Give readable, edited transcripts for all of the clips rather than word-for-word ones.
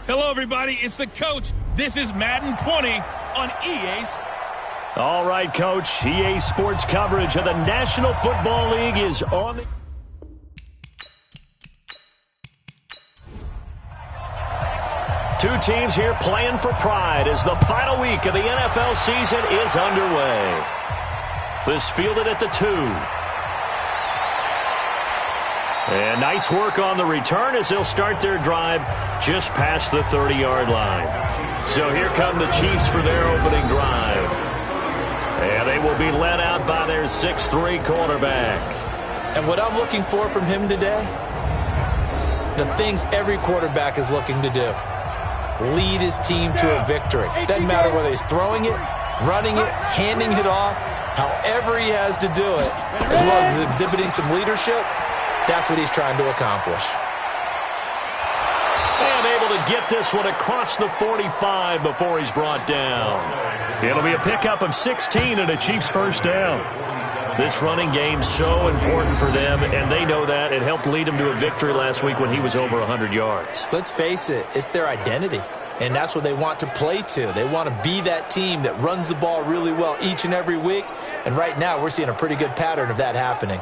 Hello, everybody. It's the coach. This is Madden 20 on EA. All right, Coach. EA Sports coverage of the National Football League is on. Two teams here playing for pride as the final week of the NFL season is underway. This fielded at the 2. And nice work on the return as they'll start their drive just past the 30-yard line. So here come the Chiefs for their opening drive. And they will be led out by their 6'3" quarterback. And what I'm looking for from him today, the things every quarterback is looking to do. Lead his team to a victory. Doesn't matter whether he's throwing it, running it, handing it off, however he has to do it, as well as exhibiting some leadership. That's what he's trying to accomplish. And able to get this one across the 45 before he's brought down. It'll be a pickup of 16 and a Chiefs first down. This running game's so important for them, and they know that. It helped lead them to a victory last week when he was over 100 yards. Let's face it, it's their identity, and that's what they want to play to. They want to be that team that runs the ball really well each and every week, and right now we're seeing a pretty good pattern of that happening.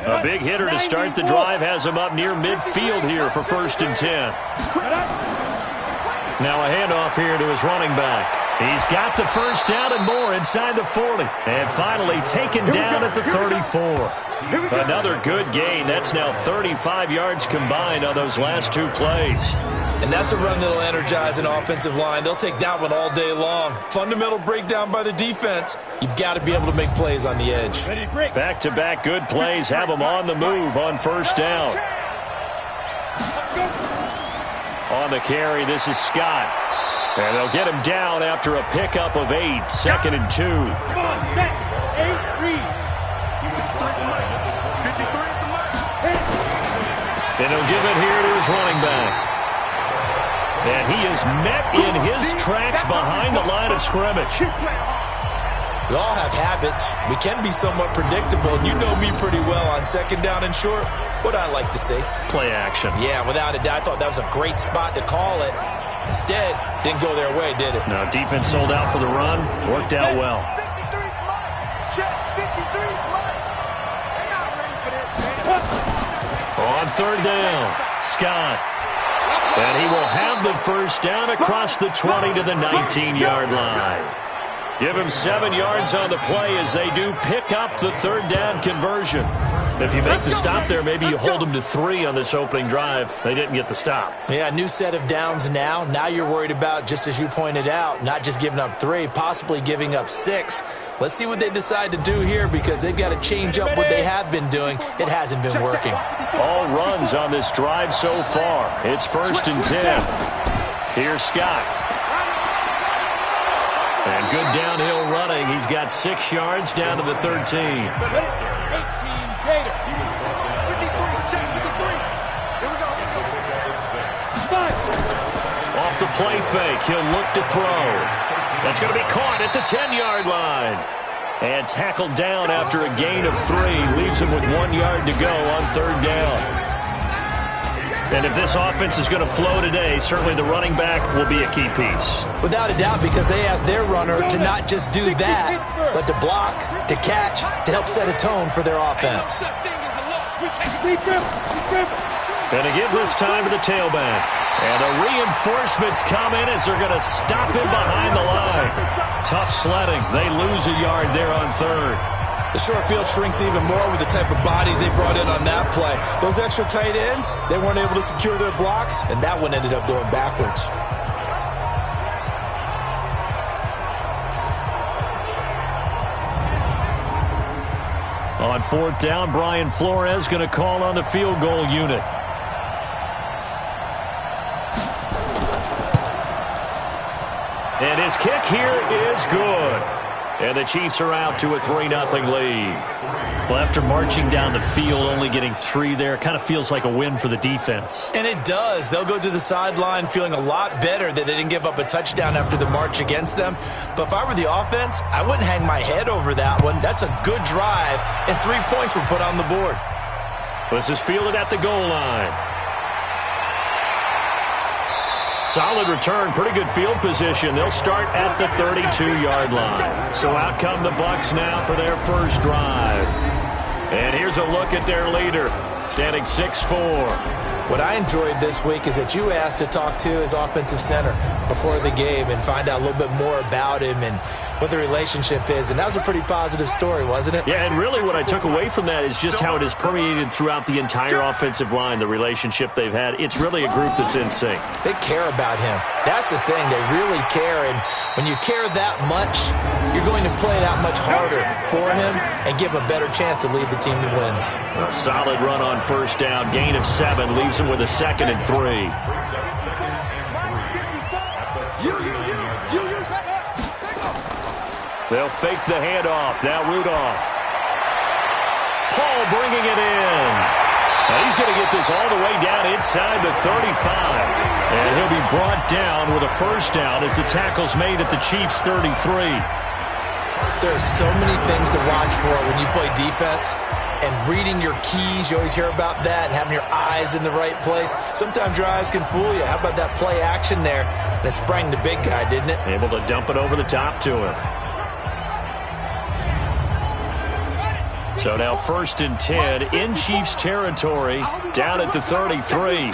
A big hitter to start the drive has him up near midfield here for 1st and 10. Now a handoff here to his running back. He's got the first down and more inside the 40. And finally taken down at the 34. Another good gain. That's now 35 yards combined on those last 2 plays. And that's a run that'll energize an offensive line. They'll take that one all day long. Fundamental breakdown by the defense. You've got to be able to make plays on the edge. Back-to-back good plays have them on the move on 1st down. On the carry, this is Scott. And they'll get him down after a pickup of 8. 2nd and 2. Come on, set. 8, read. And he'll give it here to his running back. And he is met in his tracks behind the line of scrimmage. We all have habits. We can be somewhat predictable. And you know me pretty well on 2nd down and short. What I like to see. Play action. Yeah, without a doubt. I thought that was a great spot to call it. Instead, didn't go their way, did it? No, defense sold out for the run. Worked out well. 53 months. Check 53 months. They're not ready for this. On 3rd down, Scott. And he will have the first down across the 20 to the 19-yard line. Give him 7 yards on the play as they do pick up the 3rd down conversion. If you make the stop there, maybe you hold them to 3 on this opening drive. They didn't get the stop. Yeah, new set of downs now. Now you're worried about, just as you pointed out, not just giving up 3, possibly giving up 6. Let's see what they decide to do here because they've got to change up what they have been doing. It hasn't been working. All runs on this drive so far. It's 1st and 10. Here's Scott. And good downhill running. He's got 6 yards down to the 13. 18 Gator. 53. Check 53. Here we go. Off the play fake. He'll look to throw. That's going to be caught at the 10-yard line. And tackled down after a gain of 3. Leaves him with 1 yard to go on 3rd down. And if this offense is going to flow today, certainly the running back will be a key piece. Without a doubt, because they ask their runner to not just do that, but to block, to catch, to help set a tone for their offense. Going to give this time to the tailback. And the reinforcements come in as they're going to stop him behind the line. Tough sledding. They lose a yard there on 3rd. The short field shrinks even more with the type of bodies they brought in on that play. Those extra tight ends, they weren't able to secure their blocks, and that one ended up going backwards. On 4th down, Brian Flores going to call on the field goal unit. And his kick here is good. And the Chiefs are out to a 3-0 lead. Well, after marching down the field, only getting 3 there, kind of feels like a win for the defense. And it does. They'll go to the sideline feeling a lot better that they didn't give up a touchdown after the march against them. But if I were the offense, I wouldn't hang my head over that one. That's a good drive, and 3 points were put on the board. This is fielded at the goal line. Solid return, pretty good field position. They'll start at the 32-yard line. So out come the Bucs now for their first drive. And here's a look at their leader, standing 6'4". What I enjoyed this week is that you asked to talk to his offensive center before the game and find out a little bit more about him and what the relationship is. And that was a pretty positive story, wasn't it? Yeah, and really what I took away from that is just how it has permeated throughout the entire offensive line, the relationship they've had. It's really a group that's in sync. They care about him. That's the thing. They really care. And when you care that much, you're going to play that much harder for him and give him a better chance to lead the team to wins. A solid run on first down. Gain of 7 leaves him with a 2nd and 3. They'll fake the handoff. Now Rudolph. Paul bringing it in. Now he's going to get this all the way down inside the 35. And he'll be brought down with a first down as the tackle's made at the Chiefs' 33. There are so many things to watch for when you play defense. And reading your keys, you always hear about that, and having your eyes in the right place. Sometimes your eyes can fool you. How about that play action there? And it sprang the big guy, didn't it? Able to dump it over the top to him. So now 1st and 10 in Chiefs territory, down at the 33.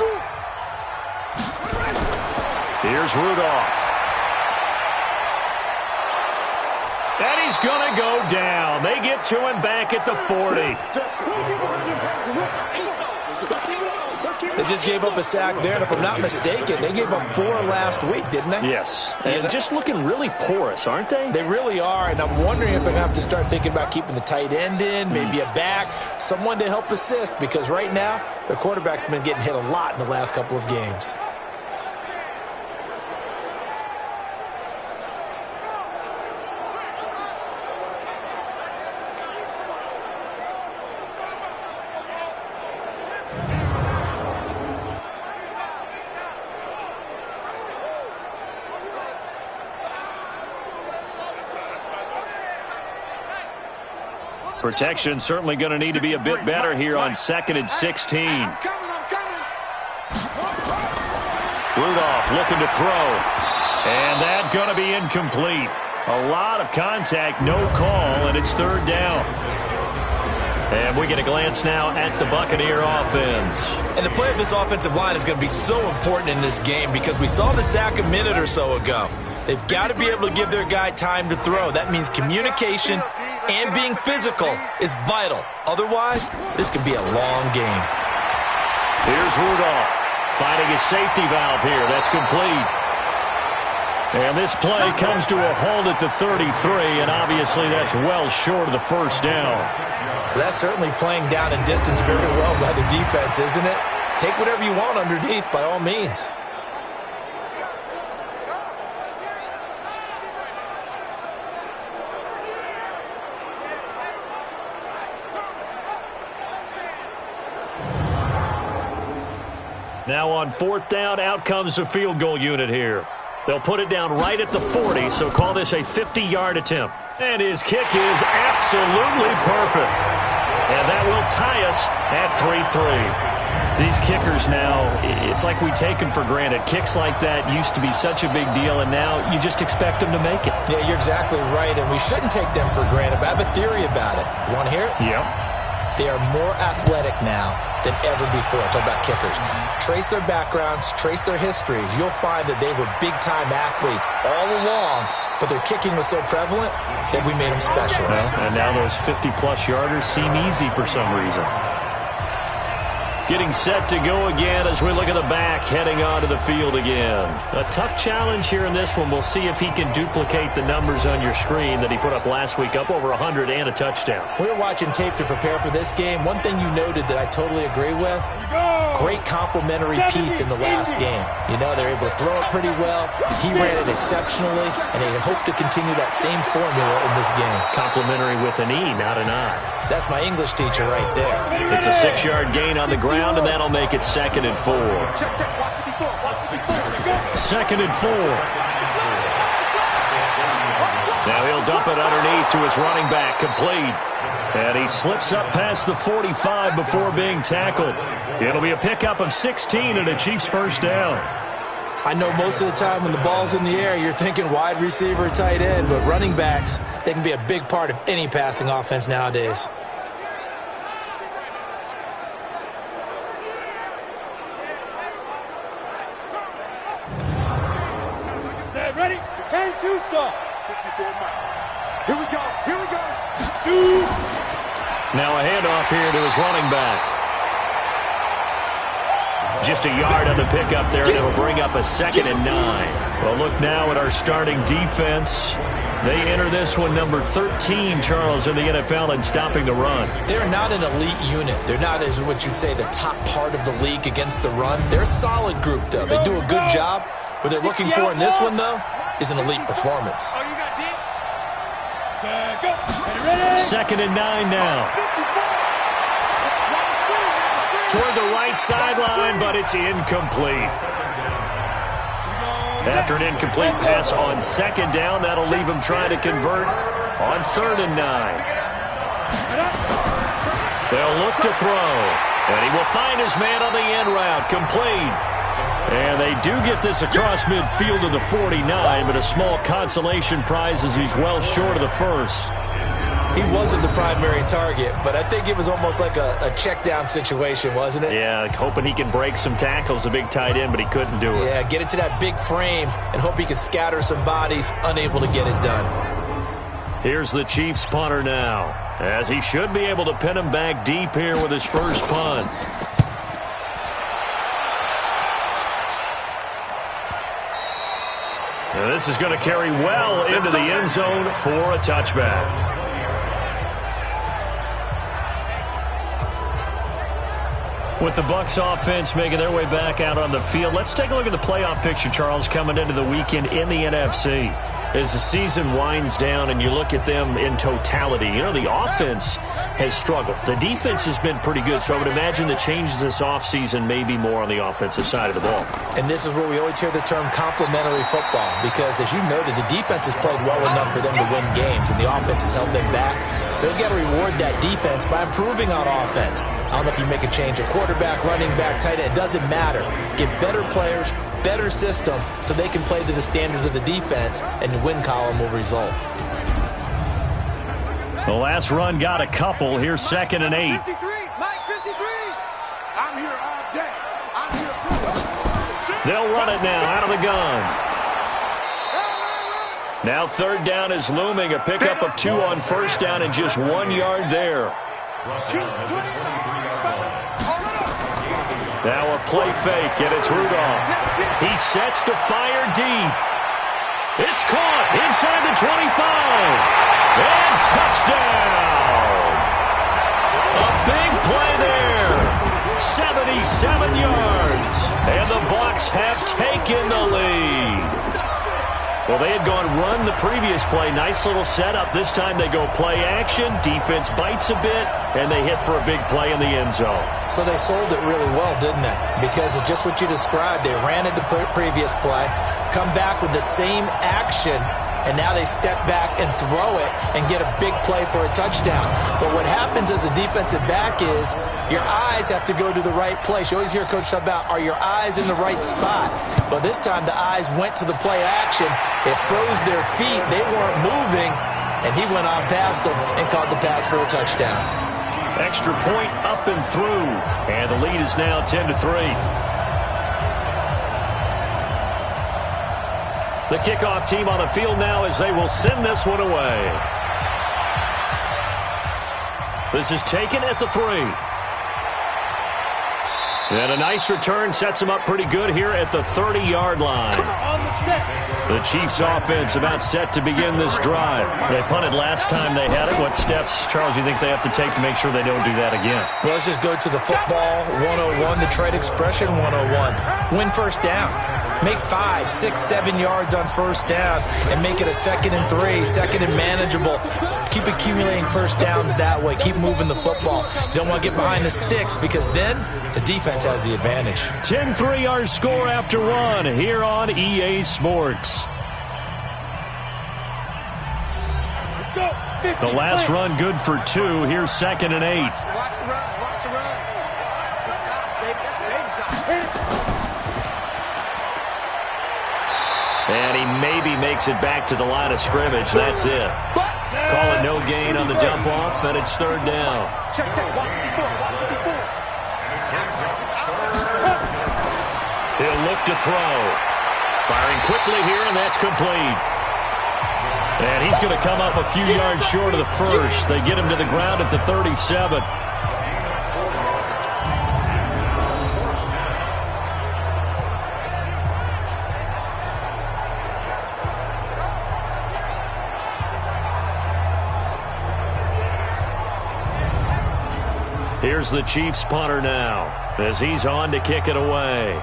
Here's Rudolph. And he's going to go down. They get to him back at the 40. They just gave up a sack there, and if I'm not mistaken, they gave up 4 last week, didn't they? Yes. And just looking really porous, aren't they? They really are, and I'm wondering if they're going to have to start thinking about keeping the tight end in, maybe a back, someone to help assist, because right now, their quarterback's been getting hit a lot in the last couple of games. Protection certainly going to need to be a bit better here on 2nd and 16. Rudolph looking to throw. And that's going to be incomplete. A lot of contact, no call, and it's 3rd down. And we get a glance now at the Buccaneer offense. And the play of this offensive line is going to be so important in this game because we saw the sack a minute or so ago. They've got to be able to give their guy time to throw. That means communication and being physical is vital. Otherwise, this could be a long game. Here's Rudolph finding his safety valve here. That's complete. And this play comes to a halt at the 33, and obviously that's well short of the first down. That's certainly playing down in distance very well by the defense, isn't it? Take whatever you want underneath by all means. Now on 4th down, out comes the field goal unit here. They'll put it down right at the 40, so call this a 50-yard attempt. And his kick is absolutely perfect. And that will tie us at 3-3. These kickers now, it's like we take them for granted. Kicks like that used to be such a big deal, and now you just expect them to make it. Yeah, you're exactly right, and we shouldn't take them for granted, but I have a theory about it. You want to hear it? Yep. They are more athletic now than ever before. Talk about kickers. Trace their backgrounds, trace their histories. You'll find that they were big-time athletes all along, but their kicking was so prevalent that we made them specialists. Well, and now those 50-plus yarders seem easy for some reason. Getting set to go again as we look at the back, heading onto the field again. A tough challenge here in this one. We'll see if he can duplicate the numbers on your screen that he put up last week, up over 100 and a touchdown. We were watching tape to prepare for this game. One thing you noted that I totally agree with, great complimentary piece in the last game. You know, they're able to throw it pretty well. He ran it exceptionally, and they hope to continue that same formula in this game. Complimentary with an E, not an I. That's my English teacher right there. It's a 6-yard gain on the ground, and that'll make it 2nd and 4. 2nd and 4. Now he'll dump it underneath to his running back, complete. And he slips up past the 45 before being tackled. It'll be a pickup of 16 and a Chiefs first down. I know most of the time when the ball's in the air, you're thinking wide receiver, tight end, but running backs, they can be a big part of any passing offense nowadays. Ready? Return to saw. 54 miles. Here we go. Here we go. Shoot. Now a handoff here to his running back. Just a yard on the pickup there, and it'll bring up a 2nd and 9. Well, look now at our starting defense. They enter this one number 13, Charles, in the NFL in stopping the run. They're not an elite unit. They're not, as what you'd say, the top part of the league against the run. They're a solid group, though. They do a good job. What they're looking for in this one, though, is an elite performance. 2nd and 9 now. Toward the right sideline, but it's incomplete. After an incomplete pass on 2nd down, that'll leave him trying to convert on 3rd and 9. They'll look to throw, and he will find his man on the end route, complete. And they do get this across midfield to the 49, but a small consolation prize as he's well short of the first. He wasn't the primary target, but I think it was almost like a check down situation, wasn't it? Yeah, like hoping he can break some tackles, a big tight end, but he couldn't do it. Yeah, get it to that big frame and hope he can scatter some bodies, unable to get it done. Here's the Chiefs punter now, as he should be able to pin him back deep here with his first punt. Now this is going to carry well into the end zone for a touchback. With the Bucs offense making their way back out on the field, let's take a look at the playoff picture, Charles, coming into the weekend in the NFC. As the season winds down and you look at them in totality, you know, the offense has struggled. The defense has been pretty good, so I would imagine the changes this offseason may be more on the offensive side of the ball. And this is where we always hear the term complementary football, because as you noted, the defense has played well enough for them to win games, and the offense has held them back. So they've got to reward that defense by improving on offense. I don't know if you make a change of quarterback, running back, tight end. It doesn't matter. Get better players, better system, so they can play to the standards of the defense, and the win column will result. The last run got a couple. Here's 2nd and 8. 53, Mike 53. I'm here all day. I'm here too. They'll run it now out of the gun. Now 3rd down is looming. A pickup of 2 on 1st down and just 1 yard there. Now a play fake, and it's Rudolph. He sets to fire deep. It's caught inside the 25. And touchdown! A big play there. 77 yards. And the Bucs have taken the lead. Well, they had gone run the previous play. Nice little setup. This time they go play action. Defense bites a bit, and they hit for a big play in the end zone. So they sold it really well, didn't they? Because it's just what you described. They ran it the previous play, come back with the same action, and now they step back and throw it and get a big play for a touchdown. But what happens as a defensive back is your eyes have to go to the right place. You always hear Coach talk about, are your eyes in the right spot? But this time the eyes went to the play action. It froze their feet. They weren't moving, and he went on past them and caught the pass for a touchdown. Extra point up and through, and the lead is now 10-3. The kickoff team on the field now as they will send this one away. This is taken at the 3. And a nice return sets them up pretty good here at the 30-yard line. The Chiefs offense about set to begin this drive. They punted last time they had it. What steps, Charles, do you think they have to take to make sure they don't do that again? Well, let's just go to the football 101, the trade expression 101. Win first down. Make 5, 6, 7 yards on first down and make it a 2nd and 3, 2nd and manageable. Keep accumulating first downs that way. Keep moving the football. You don't want to get behind the sticks because then the defense has the advantage. 10-3 our score after one here on EA Sports. The last run good for 2. Here's 2nd and 8. Watch the run. Watch the run. Good shot, baby. That's a big shot. And he maybe makes it back to the line of scrimmage. That's it. Call it no gain on the dump off, and it's 3rd down. Check. Watch the 54. He'll look to throw. Firing quickly here, and that's complete. And he's going to come up a few yards short of the first. They get him to the ground at the 37. Here's the Chiefs punter now as he's on to kick it away.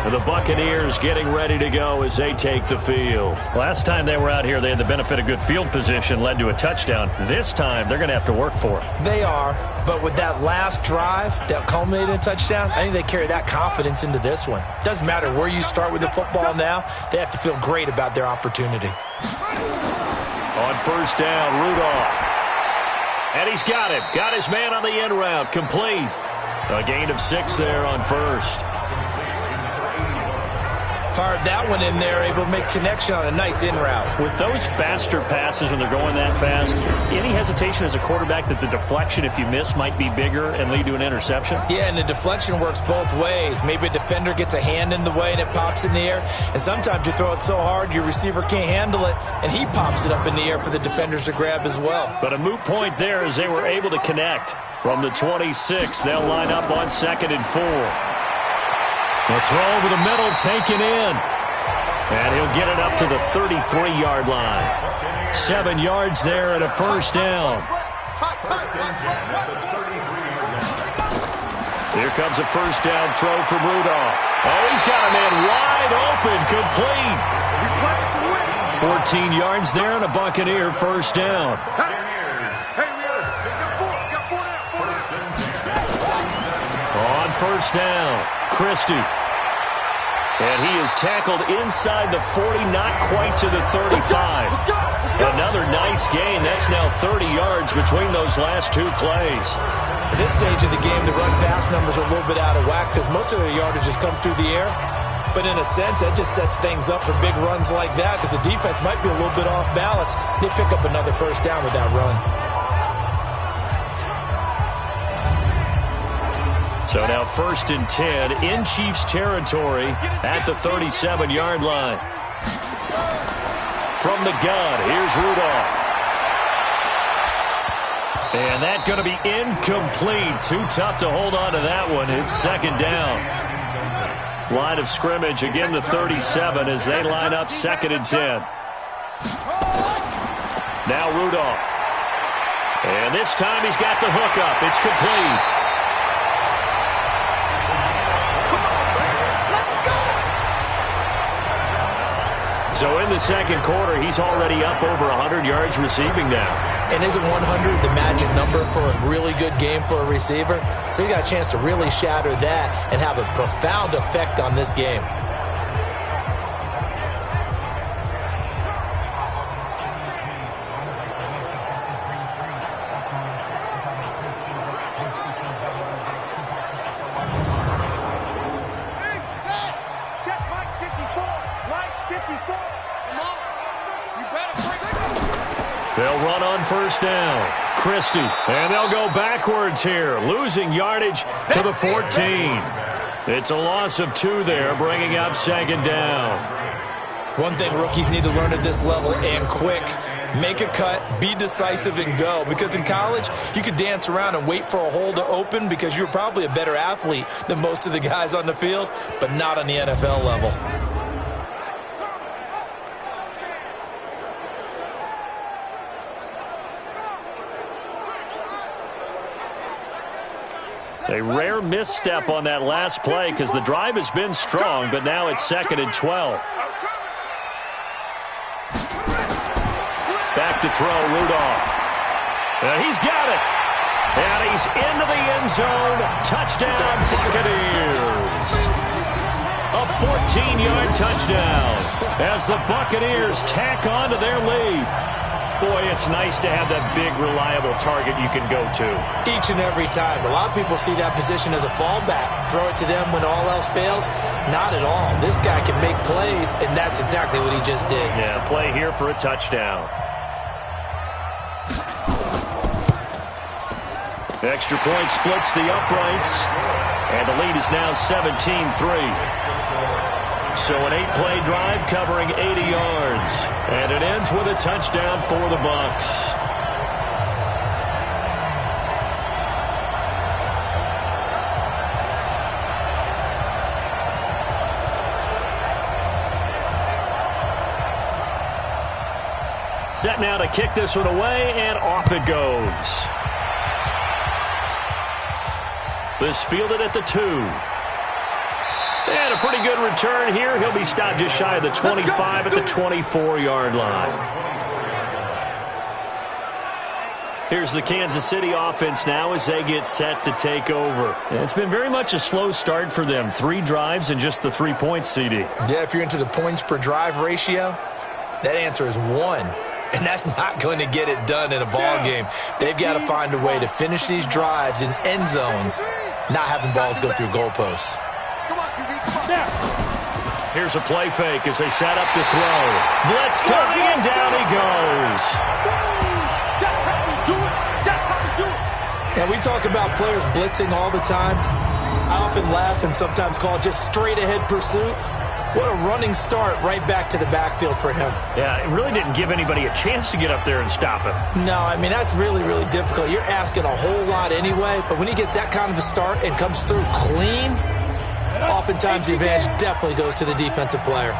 The Buccaneers getting ready to go as they take the field. Last time they were out here, they had the benefit of good field position, led to a touchdown. This time, they're going to have to work for it. They are, but with that last drive that culminated in a touchdown, I think they carry that confidence into this one. Doesn't matter where you start with the football now, they have to feel great about their opportunity. On first down, Rudolph. And he's got it. Got his man on the end route. Complete. A gain of 6 there on first. Fired that one in there, able to make connection on a nice in route. With those faster passes when they're going that fast, any hesitation as a quarterback that the deflection, if you miss, might be bigger and lead to an interception? Yeah, and the deflection works both ways. Maybe a defender gets a hand in the way and it pops in the air. And sometimes you throw it so hard your receiver can't handle it, and he pops it up in the air for the defenders to grab as well. But a moot point there as they were able to connect. From the 26, they'll line up on 2nd and 4. The throw over the middle taken in. And he'll get it up to the 33-yard line. 7 yards there and a first down. Here comes a first down throw from Rudolph. Oh, he's got a man wide open, complete. 14 yards there and a Buccaneer first down. On first down, Christie. And he is tackled inside the 40, not quite to the 35. Another nice gain. That's now 30 yards between those last 2 plays. At this stage of the game, the run-pass numbers are a little bit out of whack because most of the yardage has come through the air. But in a sense, that just sets things up for big runs like that because the defense might be a little bit off balance. They pick up another first down with that run. So now 1st and 10 in Chiefs territory at the 37-yard line. From the gun, here's Rudolph. And that's going to be incomplete. Too tough to hold on to that one. It's 2nd down. Line of scrimmage, again the 37 as they line up 2nd and 10. Now Rudolph. And this time he's got the hook up. It's complete. So in the second quarter, he's already up over 100 yards receiving now. And isn't 100 the magic number for a really good game for a receiver? So he got a chance to really shatter that and have a profound effect on this game. They'll run on first down. Christie. And they'll go backwards here, losing yardage to the 14. It's a loss of 2 there, bringing up second down. One thing rookies need to learn at this level, and quick, make a cut, be decisive, and go. Because in college, you could dance around and wait for a hole to open because you're probably a better athlete than most of the guys on the field, but not on the NFL level. A rare misstep on that last play because the drive has been strong, but now it's 2nd and 12. Back to throw, Rudolph. And he's got it. And he's into the end zone. Touchdown, Buccaneers. A 14-yard touchdown as the Buccaneers tack on to their lead. Boy, it's nice to have that big, reliable target you can go to. Each and every time. A lot of people see that position as a fallback. Throw it to them when all else fails. Not at all. This guy can make plays, and that's exactly what he just did. Yeah, play here for a touchdown. Extra point splits the uprights, and the lead is now 17-3. So an 8-play drive covering 80 yards, and it ends with a touchdown for the Bucs. Set now to kick this one away, and off it goes. This fielded at the 2. And a pretty good return here. He'll be stopped just shy of the 25 at the 24-yard line. Here's the Kansas City offense now as they get set to take over. It's been very much a slow start for them. 3 drives and just the 3 points, CD. Yeah, if you're into the points per drive ratio, that answer is 1. And that's not going to get it done in a ball game. They've got to find a way to finish these drives in end zones, not having balls go through goalposts. Here's a play fake as they set up to throw. Blitz coming, and down he goes. And we talk about players blitzing all the time. I often laugh and sometimes call it just straight-ahead pursuit. What a running start right back to the backfield for him. Yeah, it really didn't give anybody a chance to get up there and stop him. No, I mean, that's really, really difficult. You're asking a whole lot anyway, but when he gets that kind of a start and comes through clean, oftentimes the advantage definitely goes to the defensive player.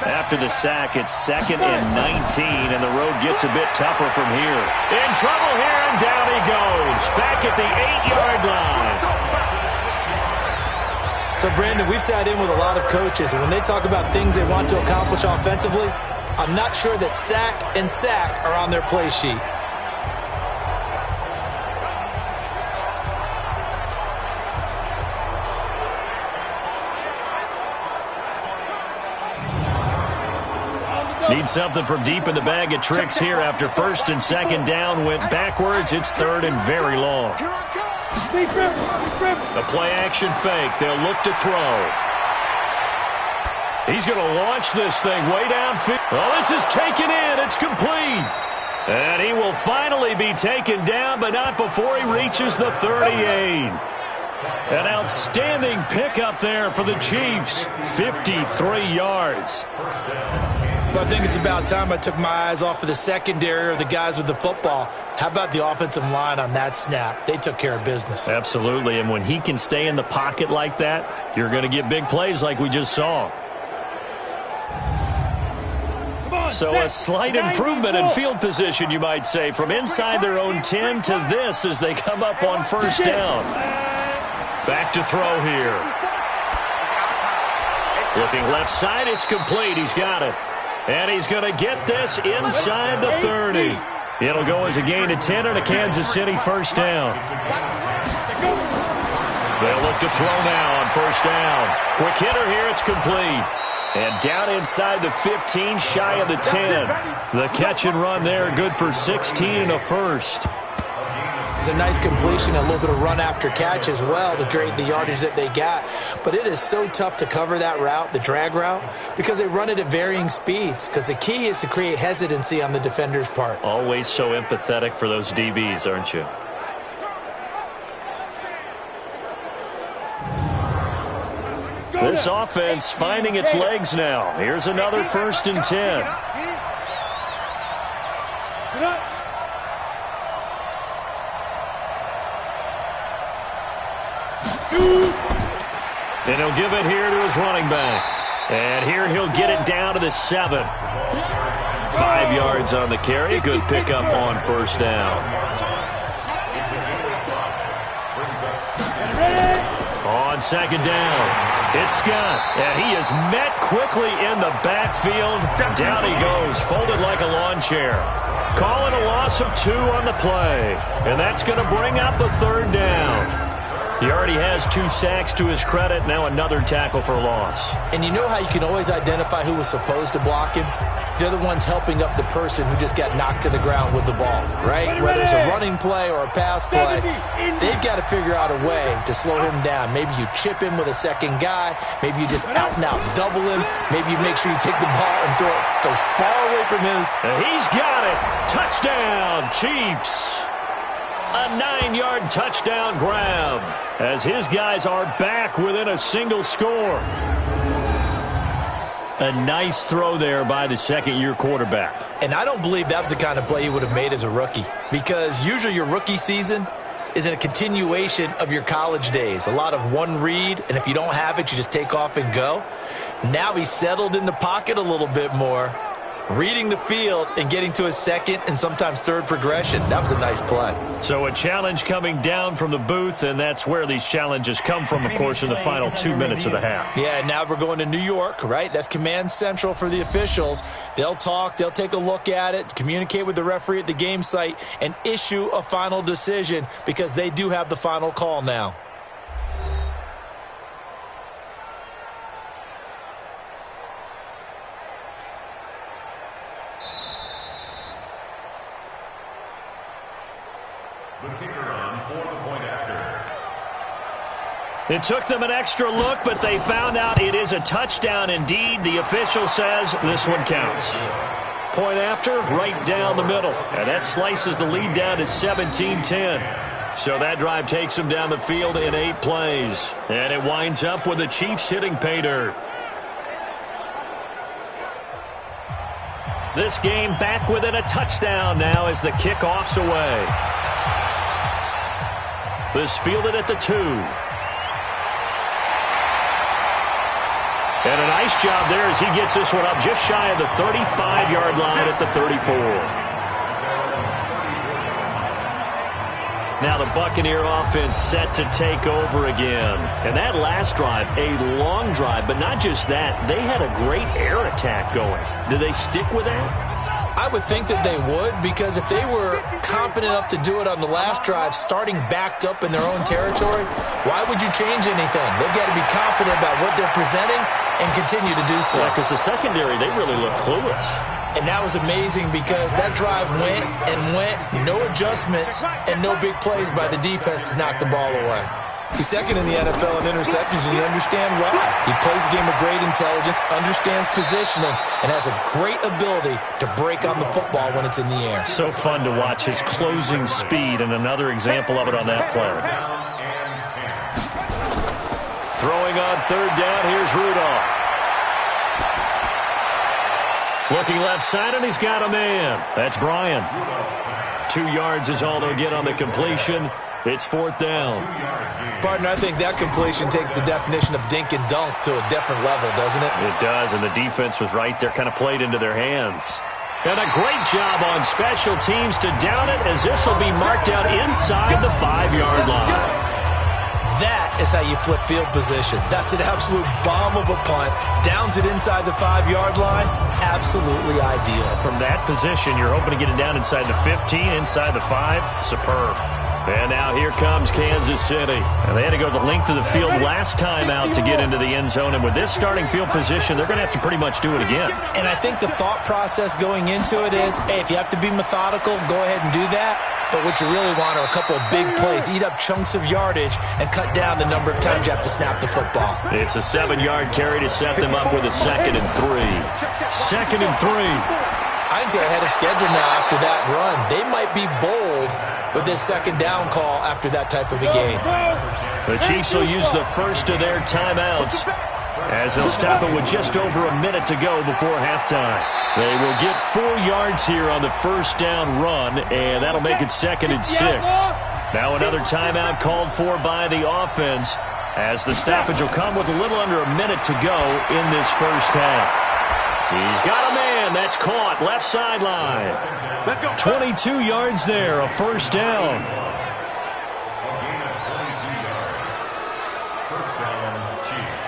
After the sack, it's 2nd and 19, and the road gets a bit tougher from here. In trouble here, and down he goes. Back at the 8-yard line. So, Brandon, we've sat in with a lot of coaches, and when they talk about things they want to accomplish offensively, I'm not sure that sack and sack are on their play sheet. Need something from deep in the bag of tricks here after 1st and 2nd down went backwards. It's 3rd and very long. A play-action fake. They'll look to throw. He's going to launch this thing way downfield. Oh, this is taken in. It's complete. And he will finally be taken down, but not before he reaches the 38. An outstanding pickup there for the Chiefs. 53 yards. But I think it's about time I took my eyes off of the secondary or the guys with the football. How about the offensive line on that snap? They took care of business. Absolutely, and when he can stay in the pocket like that, you're going to get big plays like we just saw. So a slight improvement in field position, you might say, from inside their own 10 to this as they come up on 1st down. Back to throw here. Looking left side, it's complete. He's got it. And he's going to get this inside the 30. It'll go as a gain of 10 and a Kansas City 1st down. They'll look to throw now on 1st down. Quick hitter here, it's complete. And down inside the 15, shy of the 10. The catch and run there, good for 16 and a first. It's a nice completion, a little bit of run after catch as well to create the yardage that they got. But it is so tough to cover that route, the drag route, because they run it at varying speeds. Because the key is to create hesitancy on the defender's part. Always so empathetic for those DBs, aren't This offense finding its legs now. Here's another 1st and 10. And he'll give it here to his running back. And here he'll get it down to the 7. 5 yards on the carry. Good pickup on 1st down. On 2nd down, it's Scott. And he is met quickly in the backfield. Down he goes, folded like a lawn chair. Calling a loss of 2 on the play. And that's going to bring up a 3rd down. He already has 2 sacks to his credit. Now another tackle for loss. And you know how you can always identify who was supposed to block him? They're the ones helping up the person who just got knocked to the ground with the ball, right? Whether it's a running play or a pass play, they've got to figure out a way to slow him down. Maybe you chip him with a second guy. Maybe you just out-and-out double him. Maybe you make sure you take the ball and throw it as far away from his. And he's got it. Touchdown, Chiefs. A 9-yard touchdown grab as his guys are back within a single score. A nice throw there by the second-year quarterback. And I don't believe that was the kind of play he would have made as a rookie, because usually your rookie season is a continuation of your college days. A lot of one read, and if you don't have it, you just take off and go. Now he's settled in the pocket a little bit more, reading the field and getting to his 2nd and sometimes 3rd progression. That was a nice play. So a challenge coming down from the booth, and that's where these challenges come from, of course, in the final 2 minutes of the half. Yeah, and now we're going to New York, right? That's command central for the officials. They'll talk, they'll take a look at it, communicate with the referee at the game site, and issue a final decision because they do have the final call now. It took them an extra look, but they found out it is a touchdown indeed. The official says this one counts. Point after, right down the middle. And that slices the lead down to 17-10. So that drive takes them down the field in 8 plays. And it winds up with the Chiefs hitting pay dirt. This game back within a touchdown now as the kickoff's away. This fielded at the 2. And a nice job there as he gets this one up just shy of the 35-yard line at the 34. Now the Buccaneer offense set to take over again. And that last drive, a long drive, but not just that. They had a great air attack going. Do they stick with that? I would think that they would, because if they were confident enough to do it on the last drive, starting backed up in their own territory, why would you change anything? They've got to be confident about what they're presenting and continue to do so. Yeah, because the secondary, they really look clueless. And that was amazing because that drive went and went, no adjustments and no big plays by the defense to knock the ball away. He's 2nd in the NFL in interceptions, and you understand why. He plays a game of great intelligence, understands positioning, and has a great ability to break on the football when it's in the air. So fun to watch his closing speed, and another example of it on that play. Throwing on 3rd down, here's Rudolph. Looking left side, and he's got a man. That's Brian. 2 yards is all they'll get on the completion. It's 4th down. Partner, I think that completion takes the definition of dink and dunk to a different level, doesn't it? It does, and the defense was right there, kind of played into their hands. And a great job on special teams to down it, as this will be marked out inside the 5-yard line. That is how you flip field position. That's an absolute bomb of a punt. Downs it inside the 5-yard line. Absolutely ideal. From that position, you're hoping to get it down inside the 15, inside the 5. Superb. And now here comes Kansas City. And they had to go the length of the field last time out to get into the end zone. And with this starting field position, they're going to have to pretty much do it again. And I think the thought process going into it is, hey, if you have to be methodical, go ahead and do that. But what you really want are a couple of big plays. Eat up chunks of yardage and cut down the number of times you have to snap the football. It's a 7-yard carry to set them up with a 2nd and 3. 2nd and 3. I think they're ahead of schedule now after that run. They might be bold with this 2nd down call after that type of a game. The Chiefs will use the first of their timeouts as they'll stop it with just over a minute to go before halftime. They will get 4 yards here on the first down run, and that'll make it 2nd and 6. Now another timeout called for by the offense, as the stoppage will come with a little under a minute to go in this first half. He's got a man. That's caught. Left sideline. Let's go. 22 yards there, a first down. First down, Chiefs.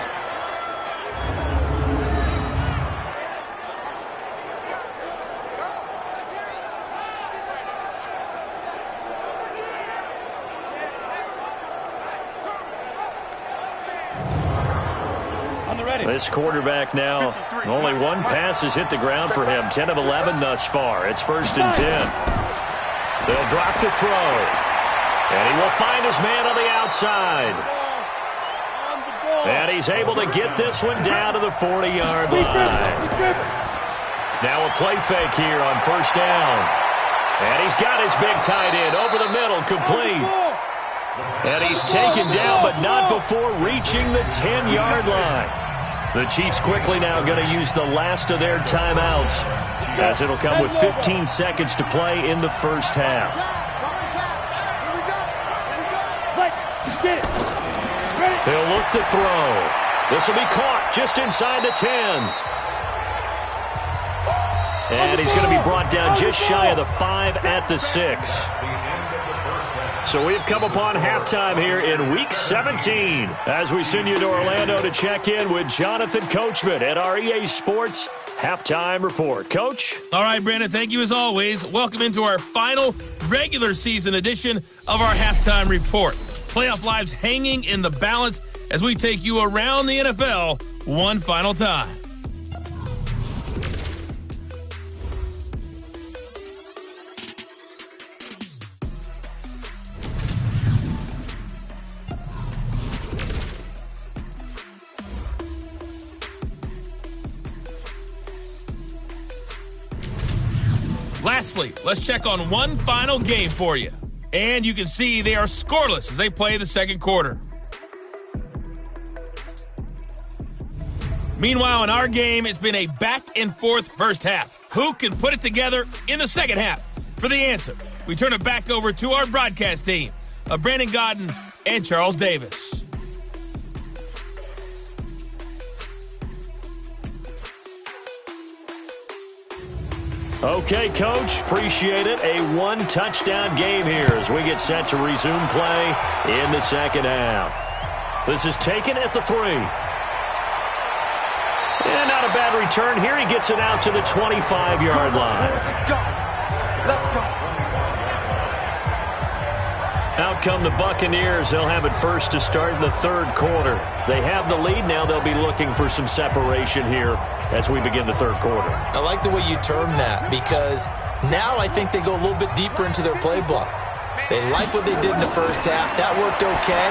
This quarterback now, only one pass has hit the ground for him. 10 of 11 thus far. It's 1st and 10. They'll drop to throw. And he will find his man on the outside. And he's able to get this one down to the 40-yard line. Now a play fake here on first down. And he's got his big tight end over the middle, complete. And he's taken down, but not before reaching the 10-yard line. The Chiefs quickly now going to use the last of their timeouts, as it'll come with 15 seconds to play in the first half. They'll look to throw. This will be caught just inside the 10. And he's going to be brought down just shy of the 5 at the 6. So we've come upon halftime here in Week 17 as we send you to Orlando to check in with Jonathan Coachman at our EA Sports Halftime Report. Coach? All right, Brandon, thank you as always. Welcome into our final regular season edition of our Halftime Report. Playoff lives hanging in the balance as we take you around the NFL one final time. Lastly, let's check on one final game for you. And you can see they are scoreless as they play the second quarter. Meanwhile, in our game, it's been a back-and-forth first half. Who can put it together in the second half? For the answer, we turn it back over to our broadcast team of Brandon Godden and Charles Davis. Okay, Coach, appreciate it. A one-touchdown game here as we get set to resume play in the second half. This is taken at the 3. And not a bad return here. He gets it out to the 25-yard line. Let's go. Let's go. Out come the Buccaneers. They'll have it first to start in the third quarter. They have the lead now. They'll be looking for some separation here as we begin the third quarter. I like the way you term that, because now I think they go a little bit deeper into their playbook. They like what they did in the first half. That worked okay.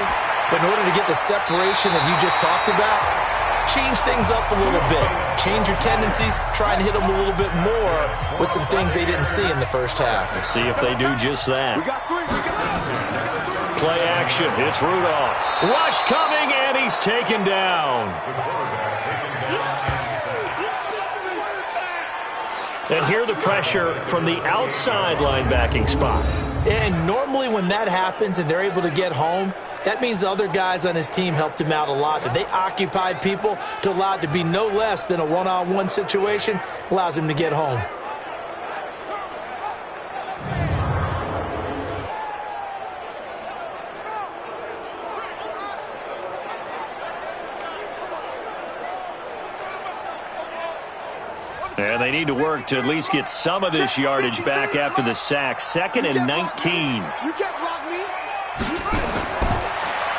But in order to get the separation that you just talked about, change things up a little bit. Change your tendencies. Try and hit them a little bit more with some things they didn't see in the first half. Let's see if they do just that. We got 3. Play action. It's Rudolph. Rush coming, and he's taken down. And here the pressure from the outside linebacking spot. And normally when that happens and they're able to get home, that means the other guys on his team helped him out a lot. That they occupied people to allow it to be no less than a one-on-one situation, allows him to get home. And they need to work to at least get some of this yardage back after the sack. 2nd and 19. You can't block me.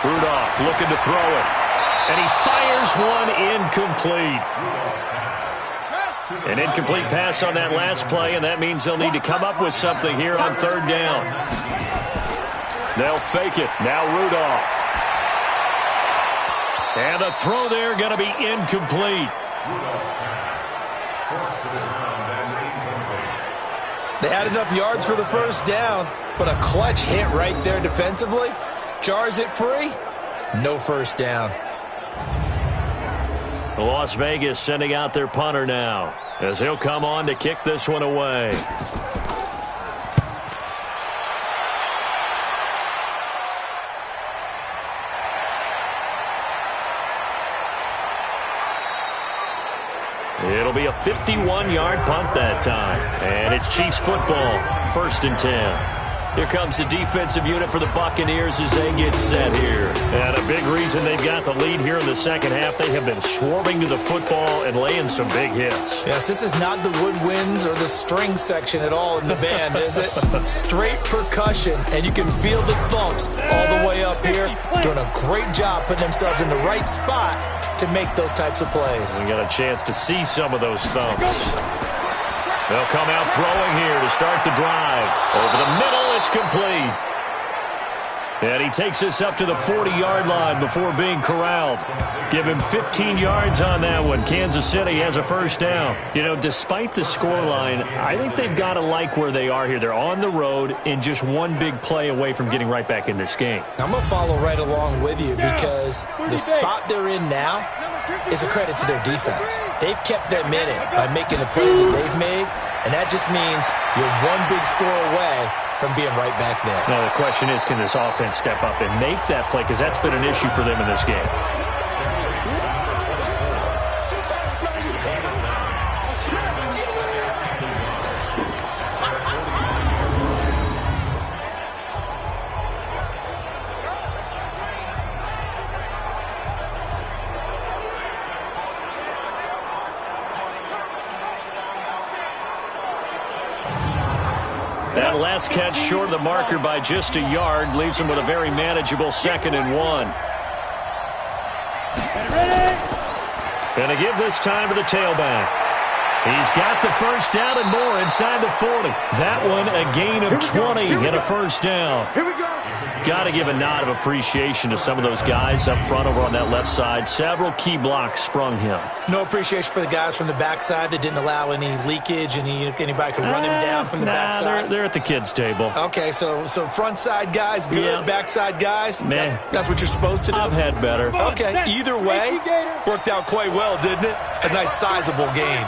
Rudolph looking to throw it. And he fires one incomplete. An incomplete pass on that last play, and that means they'll need to come up with something here on third down. They'll fake it. Now Rudolph. And the throw there going to be incomplete. They had enough yards for the first down, but a clutch hit right there defensively. Jars it free. No first down. Las Vegas sending out their punter now, as he'll come on to kick this one away. It'll be a 51-yard punt that time. And it's Chiefs football, 1st and 10. Here comes the defensive unit for the Buccaneers as they get set here. And a big reason they've got the lead here in the second half, they have been swarming to the football and laying some big hits. Yes, this is not the woodwinds or the string section at all in the band, is it? Straight percussion, and you can feel the thumps all the way up here. Doing a great job putting themselves in the right spot to make those types of plays. We got a chance to see some of those thumps. They'll come out throwing here to start the drive. Over the middle, it's complete. And he takes us up to the 40-yard line before being corralled. Give him 15 yards on that one. Kansas City has a first down. You know, despite the scoreline, I think they've got to like where they are here. They're on the road and just one big play away from getting right back in this game. I'm going to follow right along with you because the spot they're in now is a credit to their defense. They've kept them in it by making the plays that they've made, and that just means you're one big score away from being right back there. Now, the question is, can this offense step up and make that play? Because that's been an issue for them in this game. That last catch short of the marker by just a yard leaves him with a very manageable 2nd and 1. Going to give this time to the tailback. He's got the first down and more inside the 40. That one a gain of 20 and a first down. Here we go. Got to give a nod of appreciation to some of those guys up front over on that left side. Several key blocks sprung him. No appreciation for the guys from the backside that didn't allow any leakage, and anybody could run him down from the backside. They're at the kids' table. Okay, so front side guys good, Yeah. backside guys, Man. that's what you're supposed to do? I've had better. Okay, either way, worked out quite well, didn't it? A nice sizable gain.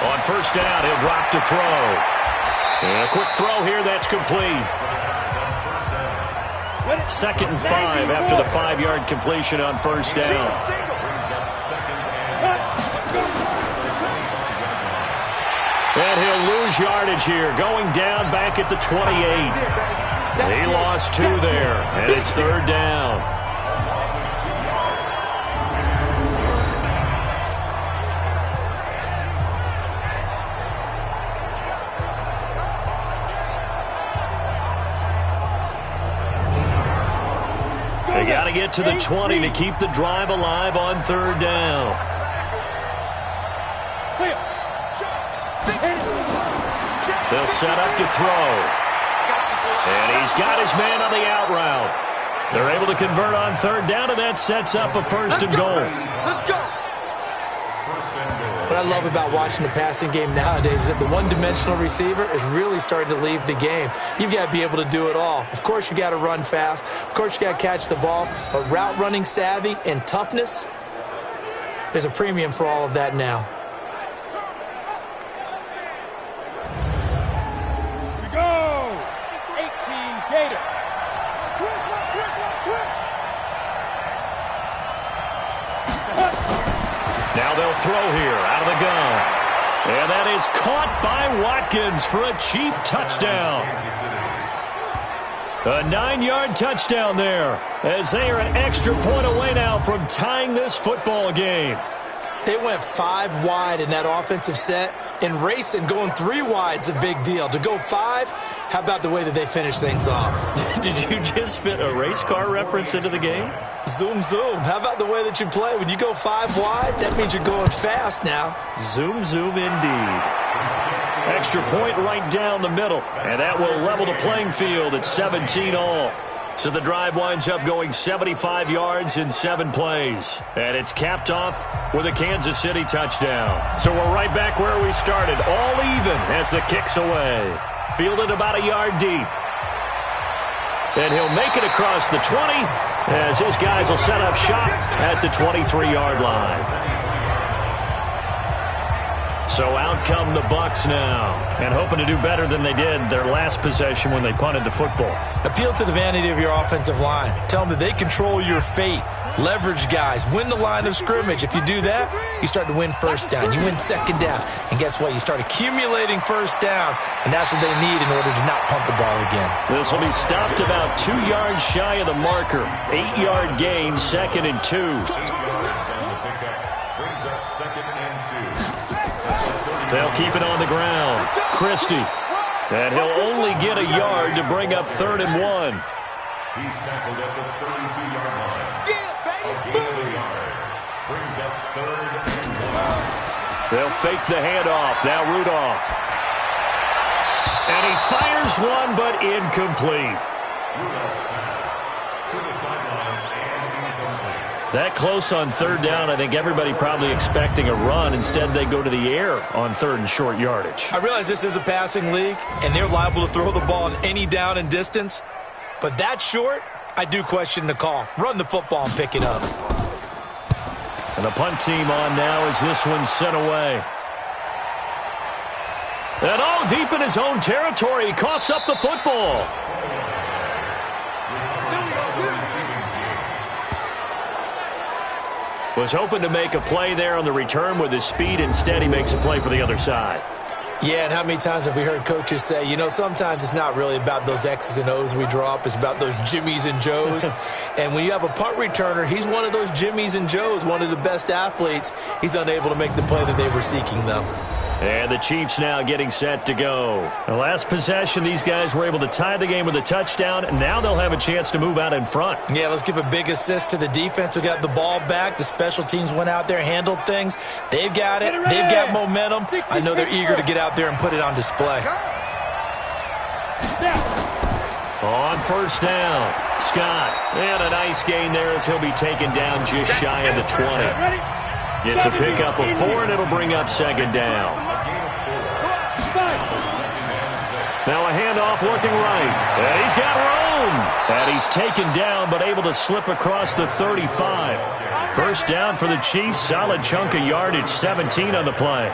On first down, he'll drop to throw. And a quick throw here, that's complete. 2nd and 5 after the 5-yard completion on first down. And he'll lose yardage here, going down back at the 28. He lost 2 there, and it's 3rd down. They got to get to the 20 to keep the drive alive on 3rd down. They'll set up to throw. And he's got his man on the out route. They're able to convert on 3rd down, and that sets up a 1st and goal. Let's go. What I love about watching the passing game nowadays is that the one-dimensional receiver is really starting to leave the game. You've got to be able to do it all. Of course, you got to run fast. Of course, you got to catch the ball. But route running savvy and toughness, there's a premium for all of that now. Here we go. 18 Gator. Now they'll throw here out of the gun. And that is caught by Watkins for a Chief touchdown. A 9-yard touchdown there, as they are an extra point away now from tying this football game. They went 5 wide in that offensive set. In racing, going 3 wide's a big deal. To go 5, how about the way that they finish things off? Did you just fit a race car reference into the game? Zoom, zoom. How about the way that you play? When you go 5 wide, that means you're going fast now. Zoom, zoom indeed. Extra point right down the middle, and that will level the playing field at 17 all. So the drive winds up going 75 yards in 7 plays. And it's capped off with a Kansas City touchdown. So we're right back where we started, all even as the kick's away. Fielded about a yard deep. And he'll make it across the 20, as his guys will set up shop at the 23-yard line. So out come the Bucs now, and hoping to do better than they did their last possession when they punted the football. Appeal to the vanity of your offensive line. Tell them that they control your fate. Leverage guys. Win the line of scrimmage. If you do that, you start to win first down. You win second down. And guess what? You start accumulating first downs, and that's what they need in order to not punt the ball again. This will be stopped about 2 yards shy of the marker. 8-yard gain, 2nd and 2. They'll keep it on the ground. Christie. And he'll only get a yard to bring up 3rd and 1. He's tackled at the 32-yard line. Brings up 3rd and 1. They'll fake the handoff. Now Rudolph. And he fires one, but incomplete. Rudolph's pass to the sideline and incomplete. That close on 3rd down, I think everybody probably expecting a run. Instead, they go to the air on 3rd and short yardage. I realize this is a passing league, and they're liable to throw the ball on any down and distance. But that short, I do question the call. Run the football and pick it up. And the punt team on now as this one's sent away. And all deep in his own territory, he coughs up the football. Was hoping to make a play there on the return with his speed. Instead, he makes a play for the other side. Yeah, and how many times have we heard coaches say, you know, sometimes it's not really about those X's and O's we draw up. It's about those Jimmies and Joes. And when you have a punt returner, he's one of those Jimmies and Joes, one of the best athletes. He's unable to make the play that they were seeking, though. And the Chiefs now getting set to go. The last possession, these guys were able to tie the game with a touchdown, and now they'll have a chance to move out in front. Yeah, let's give a big assist to the defense who got the ball back. The special teams went out there, handled things. They've got it. They've got momentum. I know they're eager to get out there and put it on display. On 1st down, Scott. And a nice gain there as he'll be taken down just shy of the 20. It's a pickup of 4, and it'll bring up 2nd down. Now a handoff looking right. And he's got room. And he's taken down, but able to slip across the 35. 1st down for the Chiefs. Solid chunk of yardage, 17 on the play.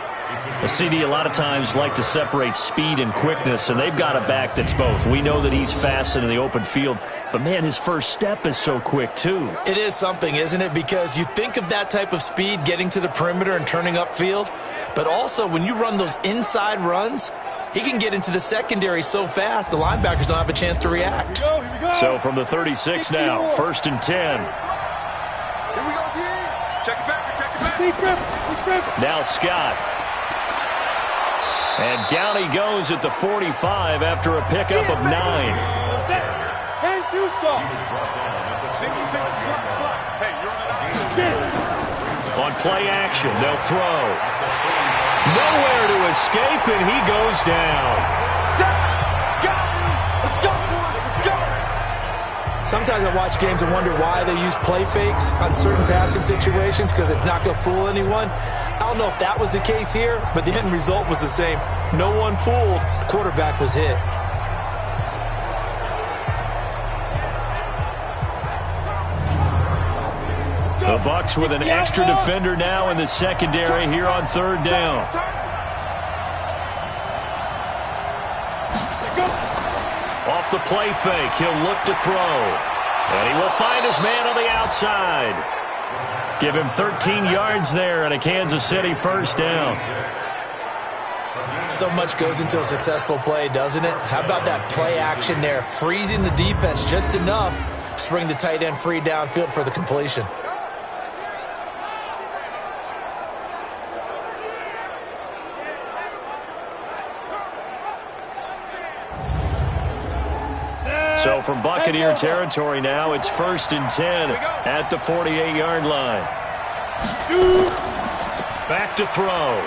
The CD a lot of times like to separate speed and quickness, and they've got a back that's both. We know that he's fast in the open field, but, man, his first step is so quick, too. It is something, isn't it? Because you think of that type of speed getting to the perimeter and turning upfield, but also when you run those inside runs, he can get into the secondary so fast the linebackers don't have a chance to react. Here we go. So from the 36 now, 1st and 10. Here we go, D. Check it back. Deep grip. Now Scott. And down he goes at the 45 after a pickup of 9. 10-2 stop. Single slot. Hey, you're on it. On play action, they'll throw. Nowhere to escape, and he goes down. Let's go, boy. Let's go. Sometimes I watch games and wonder why they use play fakes on certain passing situations, because it's not going to fool anyone. I don't know if that was the case here, but the end result was the same. No one fooled. The quarterback was hit. The Bucs with an extra defender now in the secondary here on 3rd down. Off the play fake, he'll look to throw. And he will find his man on the outside. Give him 13 yards there and a Kansas City 1st down. So much goes into a successful play, doesn't it? How about that play action there? Freezing the defense just enough to bring the tight end free downfield for the completion. So from Buccaneer territory now, it's 1st and 10 at the 48-yard line. Back to throw.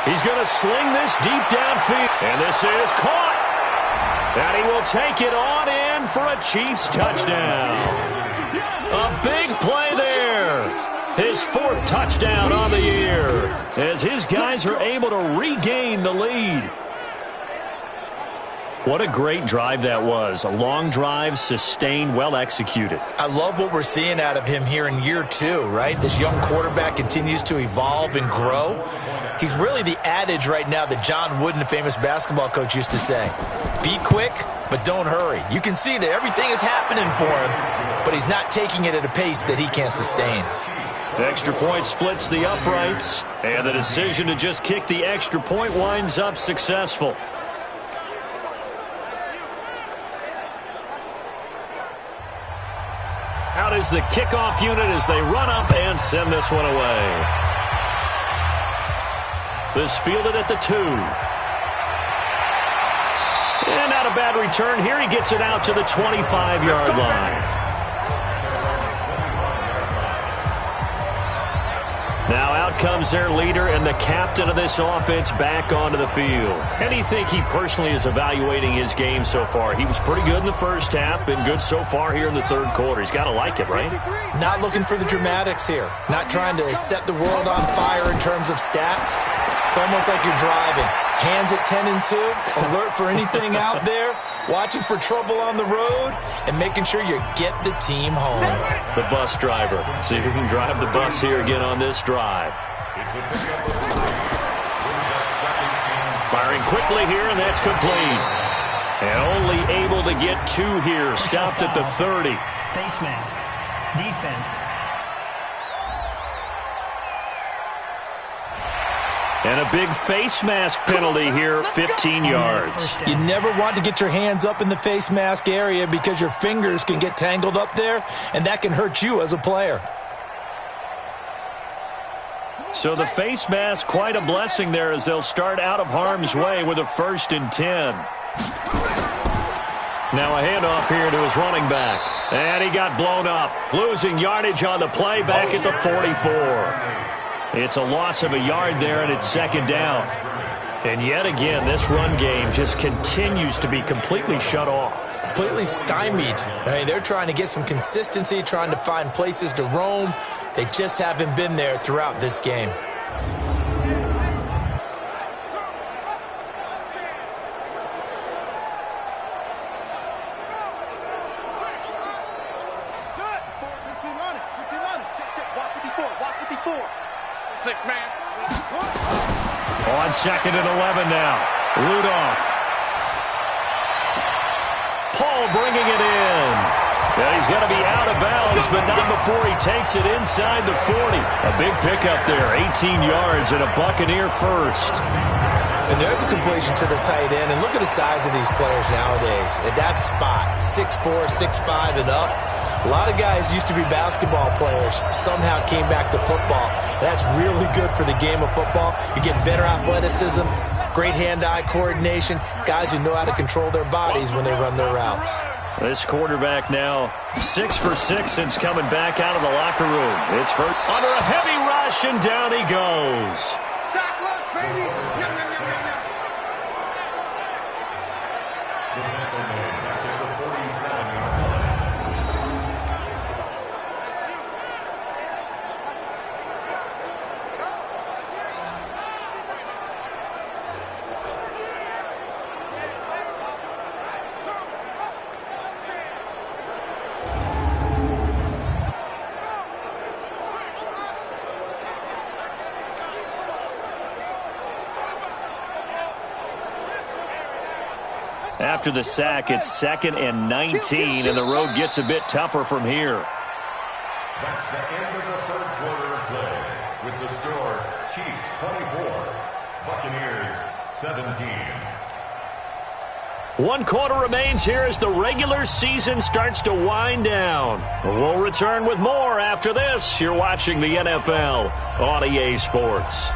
He's going to sling this deep downfield. And this is caught. And he will take it on in for a Chiefs touchdown. A big play there. His 4th touchdown on the year as his guys are able to regain the lead. What a great drive that was. A long drive, sustained, well executed. I love what we're seeing out of him here in year 2, right? This young quarterback continues to evolve and grow. He's really the adage right now that John Wooden, the famous basketball coach, used to say. Be quick, but don't hurry. You can see that everything is happening for him, but he's not taking it at a pace that he can't sustain. The extra point splits the uprights, and the decision to just kick the extra point winds up successful. Out is the kickoff unit as they run up and send this one away. This fielded at the 2. And not a bad return here. He gets it out to the 25-yard line. Now out comes their leader and the captain of this offense back onto the field. How do you think he personally is evaluating his game so far? He was pretty good in the first half, been good so far here in the third quarter. He's got to like it, right? Not looking for the dramatics here. Not trying to set the world on fire in terms of stats. It's almost like you're driving. Hands at 10 and 2, alert for anything out there, watching for trouble on the road, and making sure you get the team home. The bus driver. See if he can drive the bus here again on this drive. Firing quickly here, and that's complete. And only able to get 2 here. Stopped at the 30. Face mask. Defense. And a big face mask penalty here, 15 yards. You never want to get your hands up in the face mask area because your fingers can get tangled up there, and that can hurt you as a player. So the face mask, quite a blessing there as they'll start out of harm's way with a 1st and 10. Now a handoff here to his running back. And he got blown up, losing yardage on the play back at the 44. It's a loss of a yard there, and it's 2nd down. And yet again, this run game just continues to be completely shut off. Completely stymied. I mean, they're trying to get some consistency, trying to find places to roam. They just haven't been there throughout this game. On 2nd and 11 now. Rudolph. Paul bringing it in. Yeah, he's going to be out of bounds, but not before he takes it inside the 40. A big pickup there, 18 yards and a Buccaneer first. And there's a completion to the tight end. And look at the size of these players nowadays. At that spot, 6'4", 6'5", and up. A lot of guys used to be basketball players, somehow came back to football. That's really good for the game of football. You get better athleticism, great hand-eye coordination, guys who know how to control their bodies when they run their routes. This quarterback now 6 for 6 since coming back out of the locker room. It's for under a heavy rush, and down he goes. Sack lunch, baby! The tackle made back at the 47-yard line. After the sack, it's 2nd and 19, and the road gets a bit tougher from here. That's the end of the third quarter of play. With the score, Chiefs 24, Buccaneers 17. 1 quarter remains here as the regular season starts to wind down. We'll return with more after this. You're watching the NFL on EA Sports.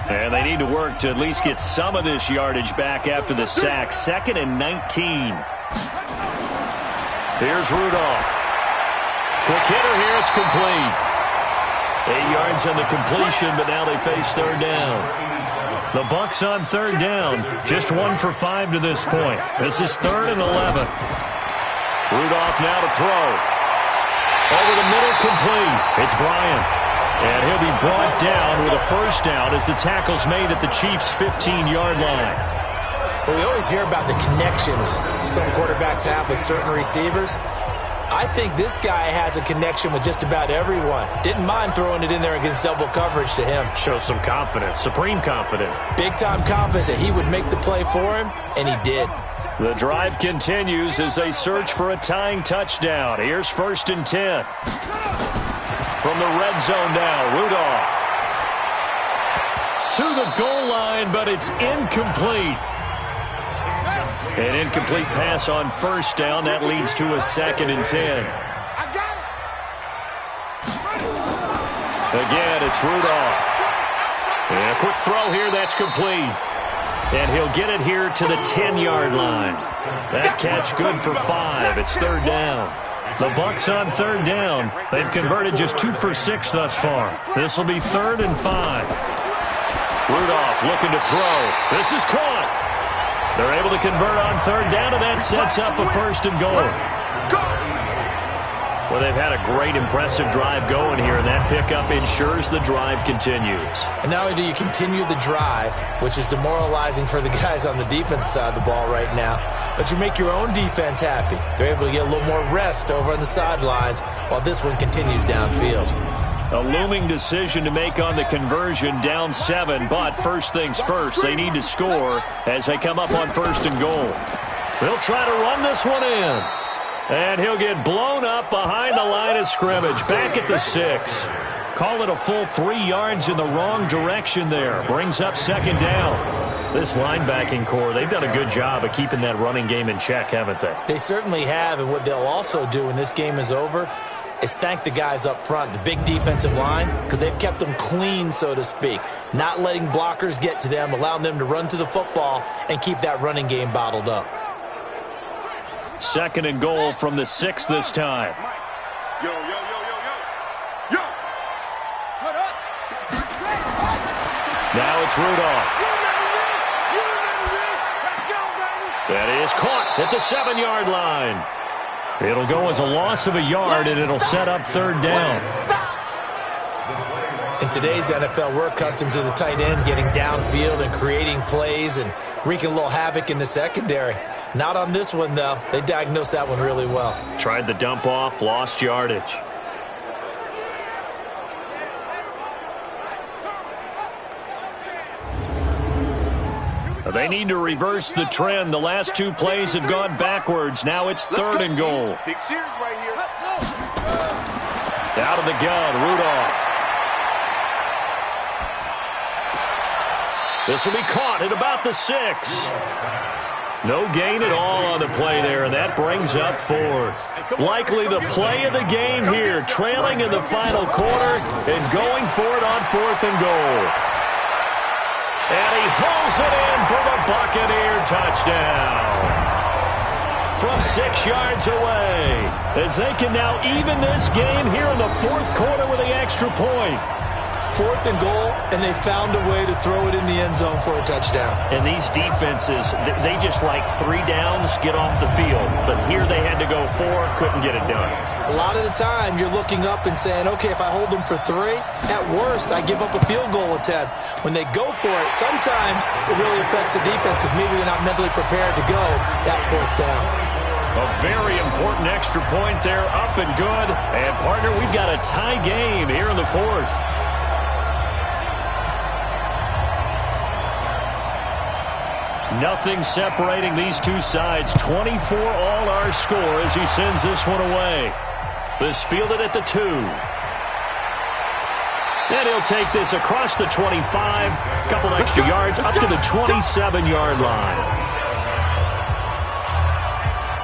And they need to work to at least get some of this yardage back after the sack. 2nd and 19. Here's Rudolph. Quick hitter here. It's complete. 8 yards on the completion, but now they face 3rd down. The Bucs on 3rd down. Just 1 for 5 to this point. This is 3rd and 11. Rudolph now to throw. Over the middle, complete. It's Bryant. And he'll be brought down with a 1st down as the tackle's made at the Chiefs' 15-yard line. Well, we always hear about the connections some quarterbacks have with certain receivers. I think this guy has a connection with just about everyone. Didn't mind throwing it in there against double coverage to him. Shows some confidence, supreme confidence. Big-time confidence that he would make the play for him, and he did. The drive continues as they search for a tying touchdown. Here's 1st and 10. From the red zone now, Rudolph. To the goal line, but it's incomplete. An incomplete pass on 1st down. That leads to a 2nd and 10. Again, it's Rudolph. And a quick throw here, that's complete. And he'll get it here to the 10-yard line. That catch good for 5. It's 3rd down. The Bucs on 3rd down. They've converted just 2 for 6 thus far. This will be 3rd and 5. Rudolph looking to throw. This is caught. They're able to convert on 3rd down, and that sets up a 1st and goal. Well, they've had a great, impressive drive going here, and that pickup ensures the drive continues. And not only do you continue the drive, which is demoralizing for the guys on the defense side of the ball right now, but you make your own defense happy. They're able to get a little more rest over on the sidelines while this one continues downfield. A looming decision to make on the conversion, down 7, but first things first, they need to score as they come up on 1st and goal. They'll try to run this one in. And he'll get blown up behind the line of scrimmage, back at the 6. Call it a full 3 yards in the wrong direction there. Brings up 2nd down. This linebacking core, they've done a good job of keeping that running game in check, haven't they? They certainly have, and what they'll also do when this game is over is thank the guys up front, the big defensive line, because they've kept them clean, so to speak. Not letting blockers get to them, allowing them to run to the football and keep that running game bottled up. 2nd and goal from the 6 this time. Yo. Now it's Rudolph. That is caught at the 7-yard line. It'll go as a loss of a yard, and it'll set up 3rd down. In today's NFL, we're accustomed to the tight end getting downfield and creating plays and wreaking a little havoc in the secondary. Not on this one, though. They diagnosed that one really well. Tried the dump off, lost yardage. They need to reverse the trend. The last 2 plays have gone backwards. Now it's 3rd and goal. Big series right here. Out of the gun, Rudolph. This will be caught at about the 6. No gain at all on the play there, and that brings up 4th. Likely the play of the game here, trailing in the final quarter and going for it on 4th and goal. And he hauls it in for the Buccaneer touchdown. From 6 yards away, as they can now even this game here in the 4th quarter with the extra point. 4th and goal, and they found a way to throw it in the end zone for a touchdown. And these defenses, they just like 3 downs, get off the field. But here they had to go 4, couldn't get it done. A lot of the time, you're looking up and saying, okay, if I hold them for 3, at worst, I give up a field goal attempt. When they go for it, sometimes it really affects the defense because maybe they're not mentally prepared to go that 4th down. A very important extra point there, up and good. And, partner, we've got a tie game here in the 4th. Nothing separating these 2 sides. 24 all our score as he sends this one away. This fielded at the 2. And he'll take this across the 25. Couple extra yards up to the 27-yard line.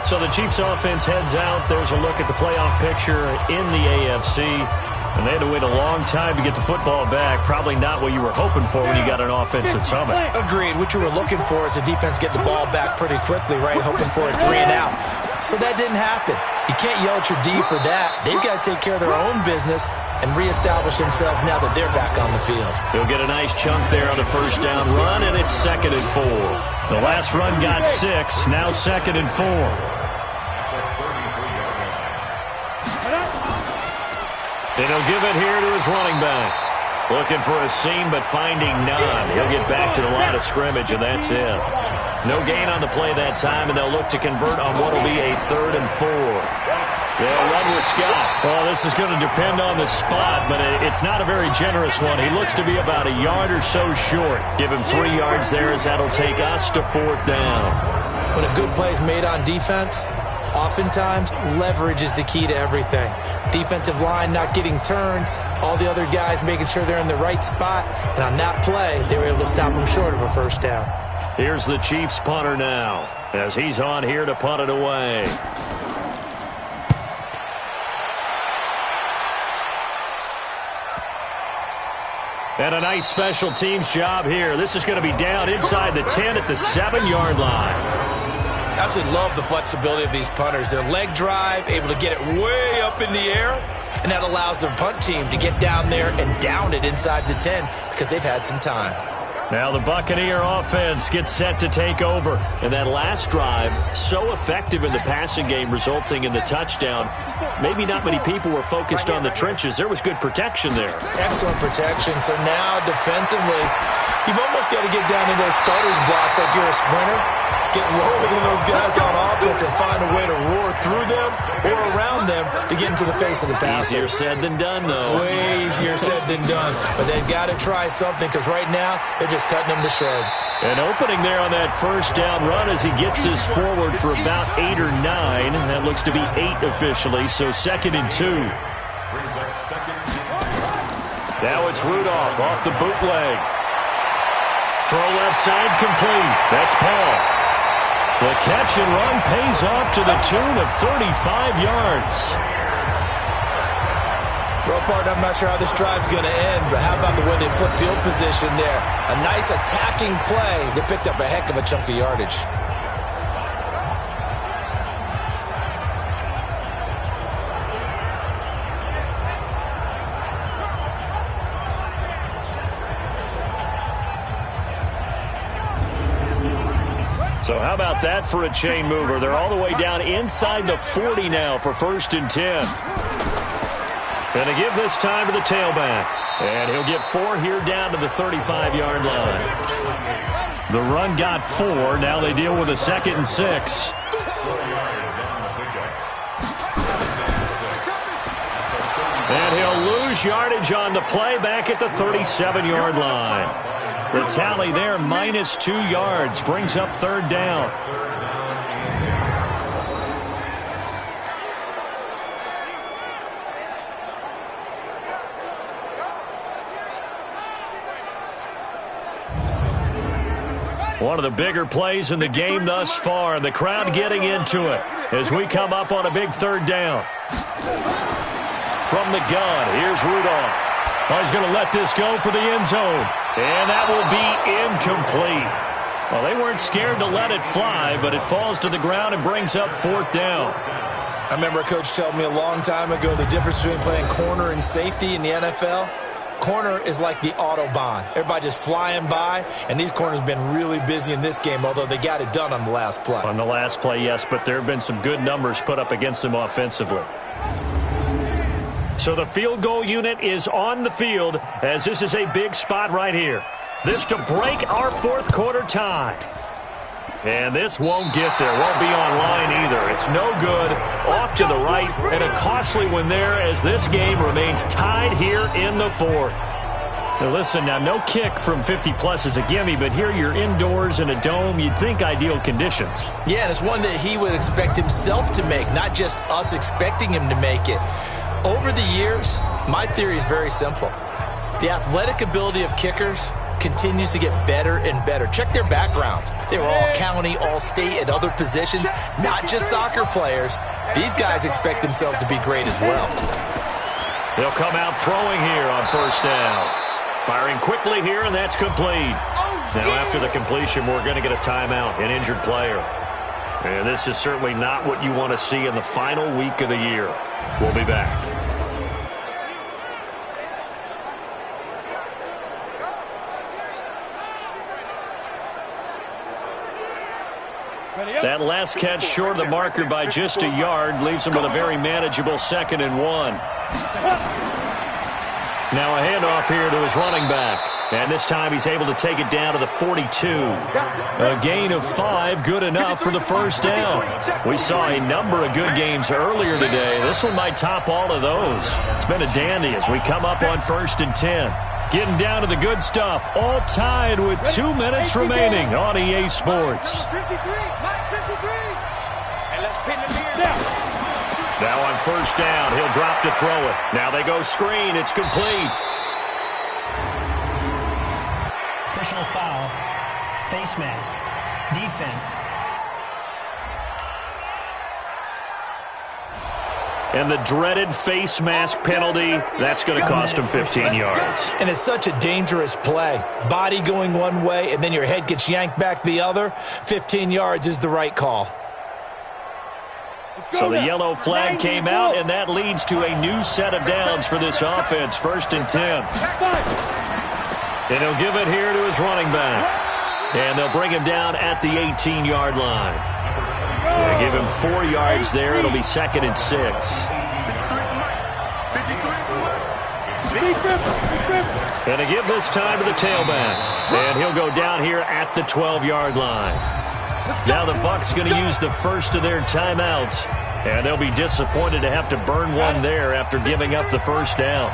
So the Chiefs offense heads out. There's a look at the playoff picture in the AFC. And they had to wait a long time to get the football back. Probably not what you were hoping for when you got an offense that's humming. Agreed. What you were looking for is the defense get the ball back pretty quickly, right? Hoping for a 3 and out. So that didn't happen. You can't yell at your D for that. They've got to take care of their own business and reestablish themselves now that they're back on the field. He'll get a nice chunk there on the 1st down run, and it's 2nd and 4. The last run got 6, now 2nd and 4. And he'll give it here to his running back. Looking for a seam, but finding none. He'll get back to the line of scrimmage, and that's it. No gain on the play that time, and they'll look to convert on what will be a 3rd and 4. They'll run with Scott. Well, this is going to depend on the spot, but it's not a very generous one. He looks to be about a yard or so short. Give him 3 yards there, as that'll take us to 4th down. When a good play is made on defense, oftentimes leverage is the key to everything. Defensive line not getting turned, all the other guys making sure they're in the right spot, and on that play, they were able to stop them short of a 1st down. Here's the Chiefs punter now, as he's on here to punt it away. And a nice special teams job here. This is going to be down inside the 10 at the 7-yard line. Absolutely love the flexibility of these punters. Their leg drive, able to get it way up in the air, and that allows their punt team to get down there and down it inside the 10 because they've had some time. Now the Buccaneer offense gets set to take over. And that last drive, so effective in the passing game, resulting in the touchdown. Maybe not many people were focused on the trenches. There was good protection there. Excellent protection. So now defensively, you've almost got to get down to those starters blocks like you're a sprinter. Get lower than those guys on offense and find a way to roar through them or around them to get into the face of the passer. Easier said than done, though. Way easier said than done. But they've got to try something because right now they're just cutting them to shreds. An opening there on that 1st down run as he gets this forward for about 8 or 9. That looks to be 8 officially, so 2nd and 2. Now it's Rudolph off the bootleg. Throw left side complete. That's Paul. The catch and run pays off to the tune of 35 yards. Well, partner, I'm not sure how this drive's going to end, but how about the way they flip field position there? A nice attacking play that picked up a heck of a chunk of yardage. So how about that for a chain mover? They're all the way down inside the 40 now for 1st and 10. Going to give this time to the tailback. And he'll get 4 here down to the 35-yard line. The run got 4. Now they deal with a 2nd and 6. And he'll lose yardage on the play back at the 37-yard line. The tally there, -2 yards, brings up 3rd down. One of the bigger plays in the game thus far, and the crowd getting into it as we come up on a big 3rd down. From the gun, here's Rudolph. Oh, he's going to let this go for the end zone. And that will be incomplete. Well, they weren't scared to let it fly, but it falls to the ground and brings up 4th down. I remember a coach telling me a long time ago the difference between playing corner and safety in the NFL. Corner is like the Autobahn. Everybody just flying by, and these corners have been really busy in this game, although they got it done on the last play. On the last play, yes, but there have been some good numbers put up against them offensively. So the field goal unit is on the field as this is a big spot right here. This to break our 4th quarter tie. And this won't get there. Won't be online either. It's no good. Off to the right. And a costly one there as this game remains tied here in the 4th. Now listen, now no kick from 50-plus is a gimme, but here you're indoors in a dome. You'd think ideal conditions. Yeah, and it's one that he would expect himself to make, not just us expecting him to make it. Over the years, my theory is very simple. The athletic ability of kickers continues to get better and better. Check their backgrounds. They were all county, all state, at other positions, not just soccer players. These guys expect themselves to be great as well. They'll come out throwing here on 1st down. Firing quickly here, and that's complete. Now after the completion, we're going to get a timeout, an injured player. And this is certainly not what you want to see in the final week of the year. We'll be back. That last catch short of the marker by just a yard leaves him with a very manageable 2nd and 1. Now a handoff here to his running back. And this time he's able to take it down to the 42. A gain of 5, good enough for the first down. We saw a number of good games earlier today. This one might top all of those. It's been a dandy as we come up on 1st and 10. Getting down to the good stuff, all tied with 2 minutes remaining on EA Sports. Now on 1st down, he'll drop to throw it. Now they go screen, it's complete. Personal foul, face mask, defense. And the dreaded face mask penalty, that's going to cost him 15 yards. And it's such a dangerous play. Body going one way, and then your head gets yanked back the other. 15 yards is the right call. So the yellow flag came out, and that leads to a new set of downs for this offense. 1st and 10. And he'll give it here to his running back. And they'll bring him down at the 18-yard line. They give him 4 yards there. It'll be 2nd and 6. And a give this time to the tailback. And he'll go down here at the 12-yard line. Now the Bucs going to use the first of their timeouts. And they'll be disappointed to have to burn one there after giving up the first down.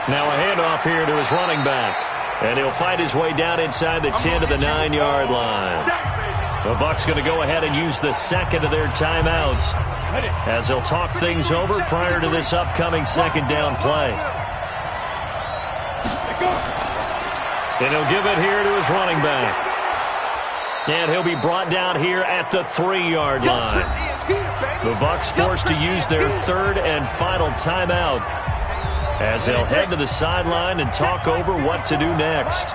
Now a handoff here to his running back. And he'll fight his way down inside the 10 to the 9-yard line. The Bucs going to go ahead and use the second of their timeouts as they'll talk things over prior to this upcoming 2nd down play. And he'll give it here to his running back. And he'll be brought down here at the 3-yard line. The Bucs forced to use their 3rd and final timeout as they'll head to the sideline and talk over what to do next.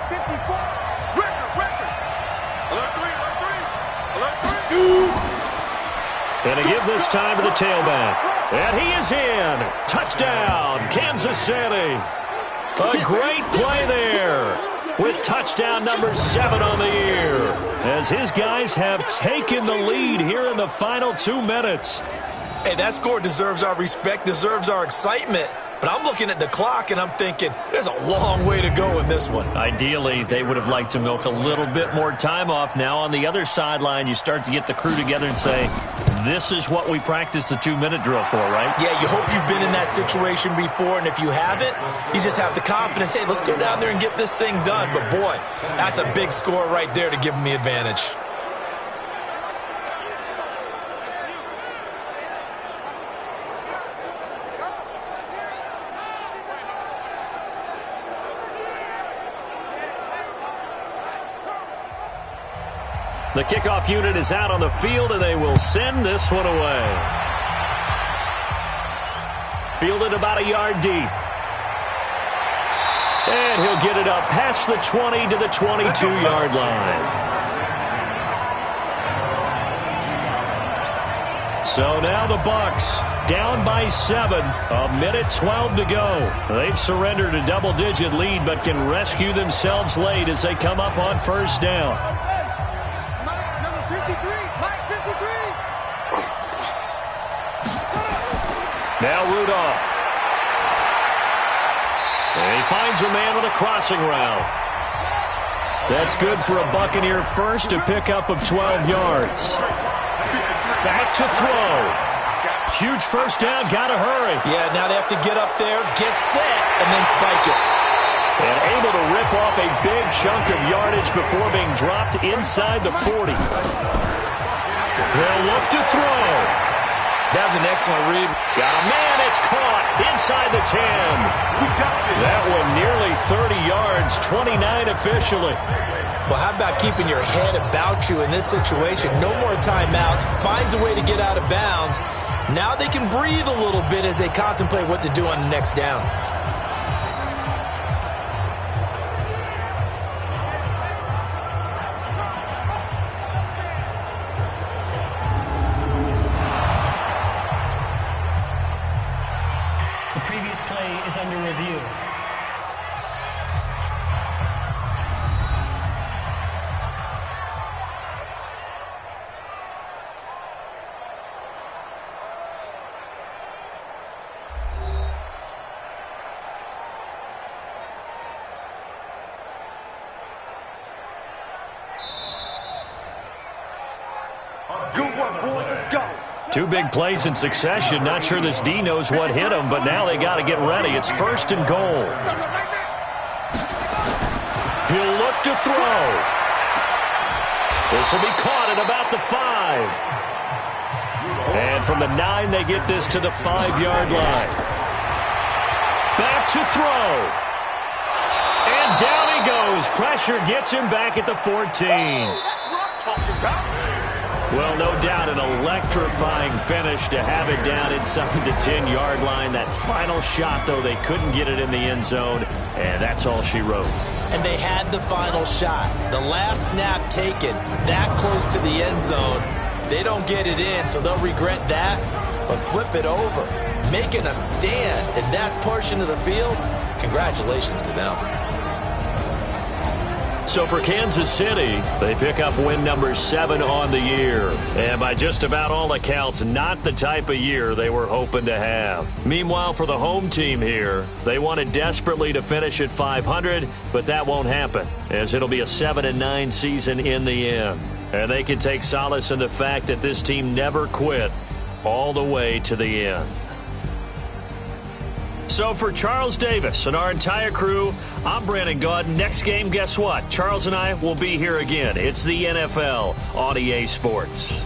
And a give this time to the tailback. And he is in. Touchdown, Kansas City. A great play there with touchdown number 7 on the year as his guys have taken the lead here in the final 2 minutes. Hey, that score deserves our respect, deserves our excitement. But I'm looking at the clock, and I'm thinking there's a long way to go in this one. Ideally, they would have liked to milk a little bit more time off. Now on the other sideline, you start to get the crew together and say, this is what we practiced the 2-minute drill for, right? Yeah, you hope you've been in that situation before, and if you haven't, you just have the confidence, hey, let's go down there and get this thing done. But, boy, that's a big score right there to give them the advantage. The kickoff unit is out on the field, and they will send this one away. Fielded about a yard deep. And he'll get it up past the 20 to the 22-yard line. So now the Bucs down by 7. 1:12 to go. They've surrendered a double-digit lead, but can rescue themselves late as they come up on 1st down. Now Rudolph. And he finds a man with a crossing route. That's good for a Buccaneer first, a pickup of 12 yards. Back to throw. Huge first down, gotta hurry. Yeah, now they have to get up there, get set, and then spike it. And able to rip off a big chunk of yardage before being dropped inside the 40. They'll look to throw. That was an excellent read. Got a man, it's caught inside the 10. That one nearly 30 yards, 29 officially. Well, how about keeping your head about you in this situation? No more timeouts. Finds a way to get out of bounds. Now they can breathe a little bit as they contemplate what to do on the next down. The previous play is under review. Good work, boys. Let's go. 2 big plays in succession. Not sure this D knows what hit him, but now they got to get ready. It's 1st and goal. He'll look to throw. This will be caught at about the 5. And from the 9, they get this to the 5-yard line. Back to throw. And down he goes. Pressure gets him back at the 14. Well, no doubt an electrifying finish to have it down inside the 10-yard line. That final shot, though, they couldn't get it in the end zone, and that's all she wrote. And they had the final shot. The last snap taken that close to the end zone. They don't get it in, so they'll regret that. But flip it over, making a stand in that portion of the field, congratulations to them. So for Kansas City, they pick up win number 7 on the year. And by just about all accounts, not the type of year they were hoping to have. Meanwhile, for the home team here, they wanted desperately to finish at 500, but that won't happen, as it'll be a 7-9 season in the end. And they can take solace in the fact that this team never quit all the way to the end. So for Charles Davis and our entire crew, I'm Brandon Gaud. Next game, guess what? Charles and I will be here again. It's the NFL on EA Sports.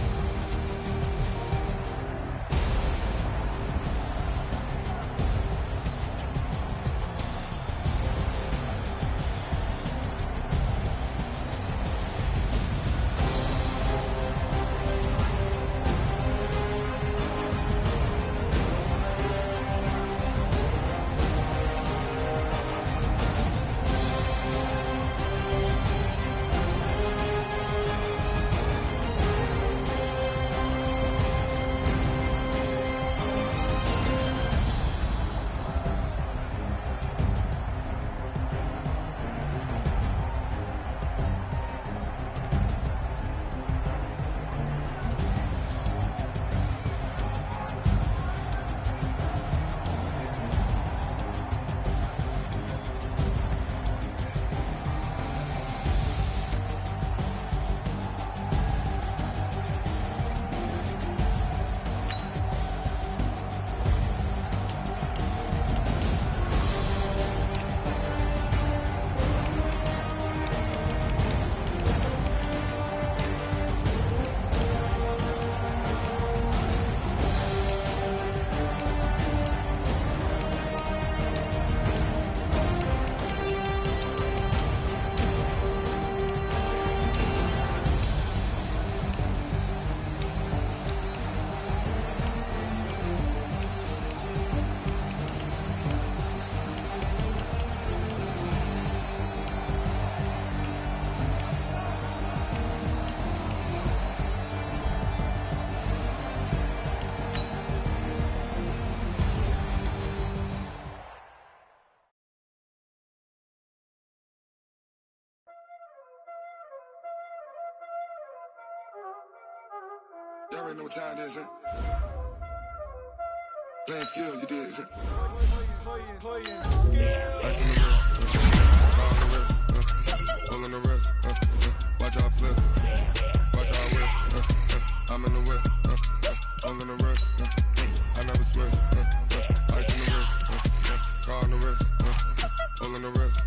Y'all already know what time it is, huh? Playing skills, you did, huh? Ice on the wrist, car on the wrist, pull on the wrist, watch out flip, watch out whip, I'm in the whip, pull on the wrist, I never switch, ice on the wrist, car on the wrist, pull on the wrist,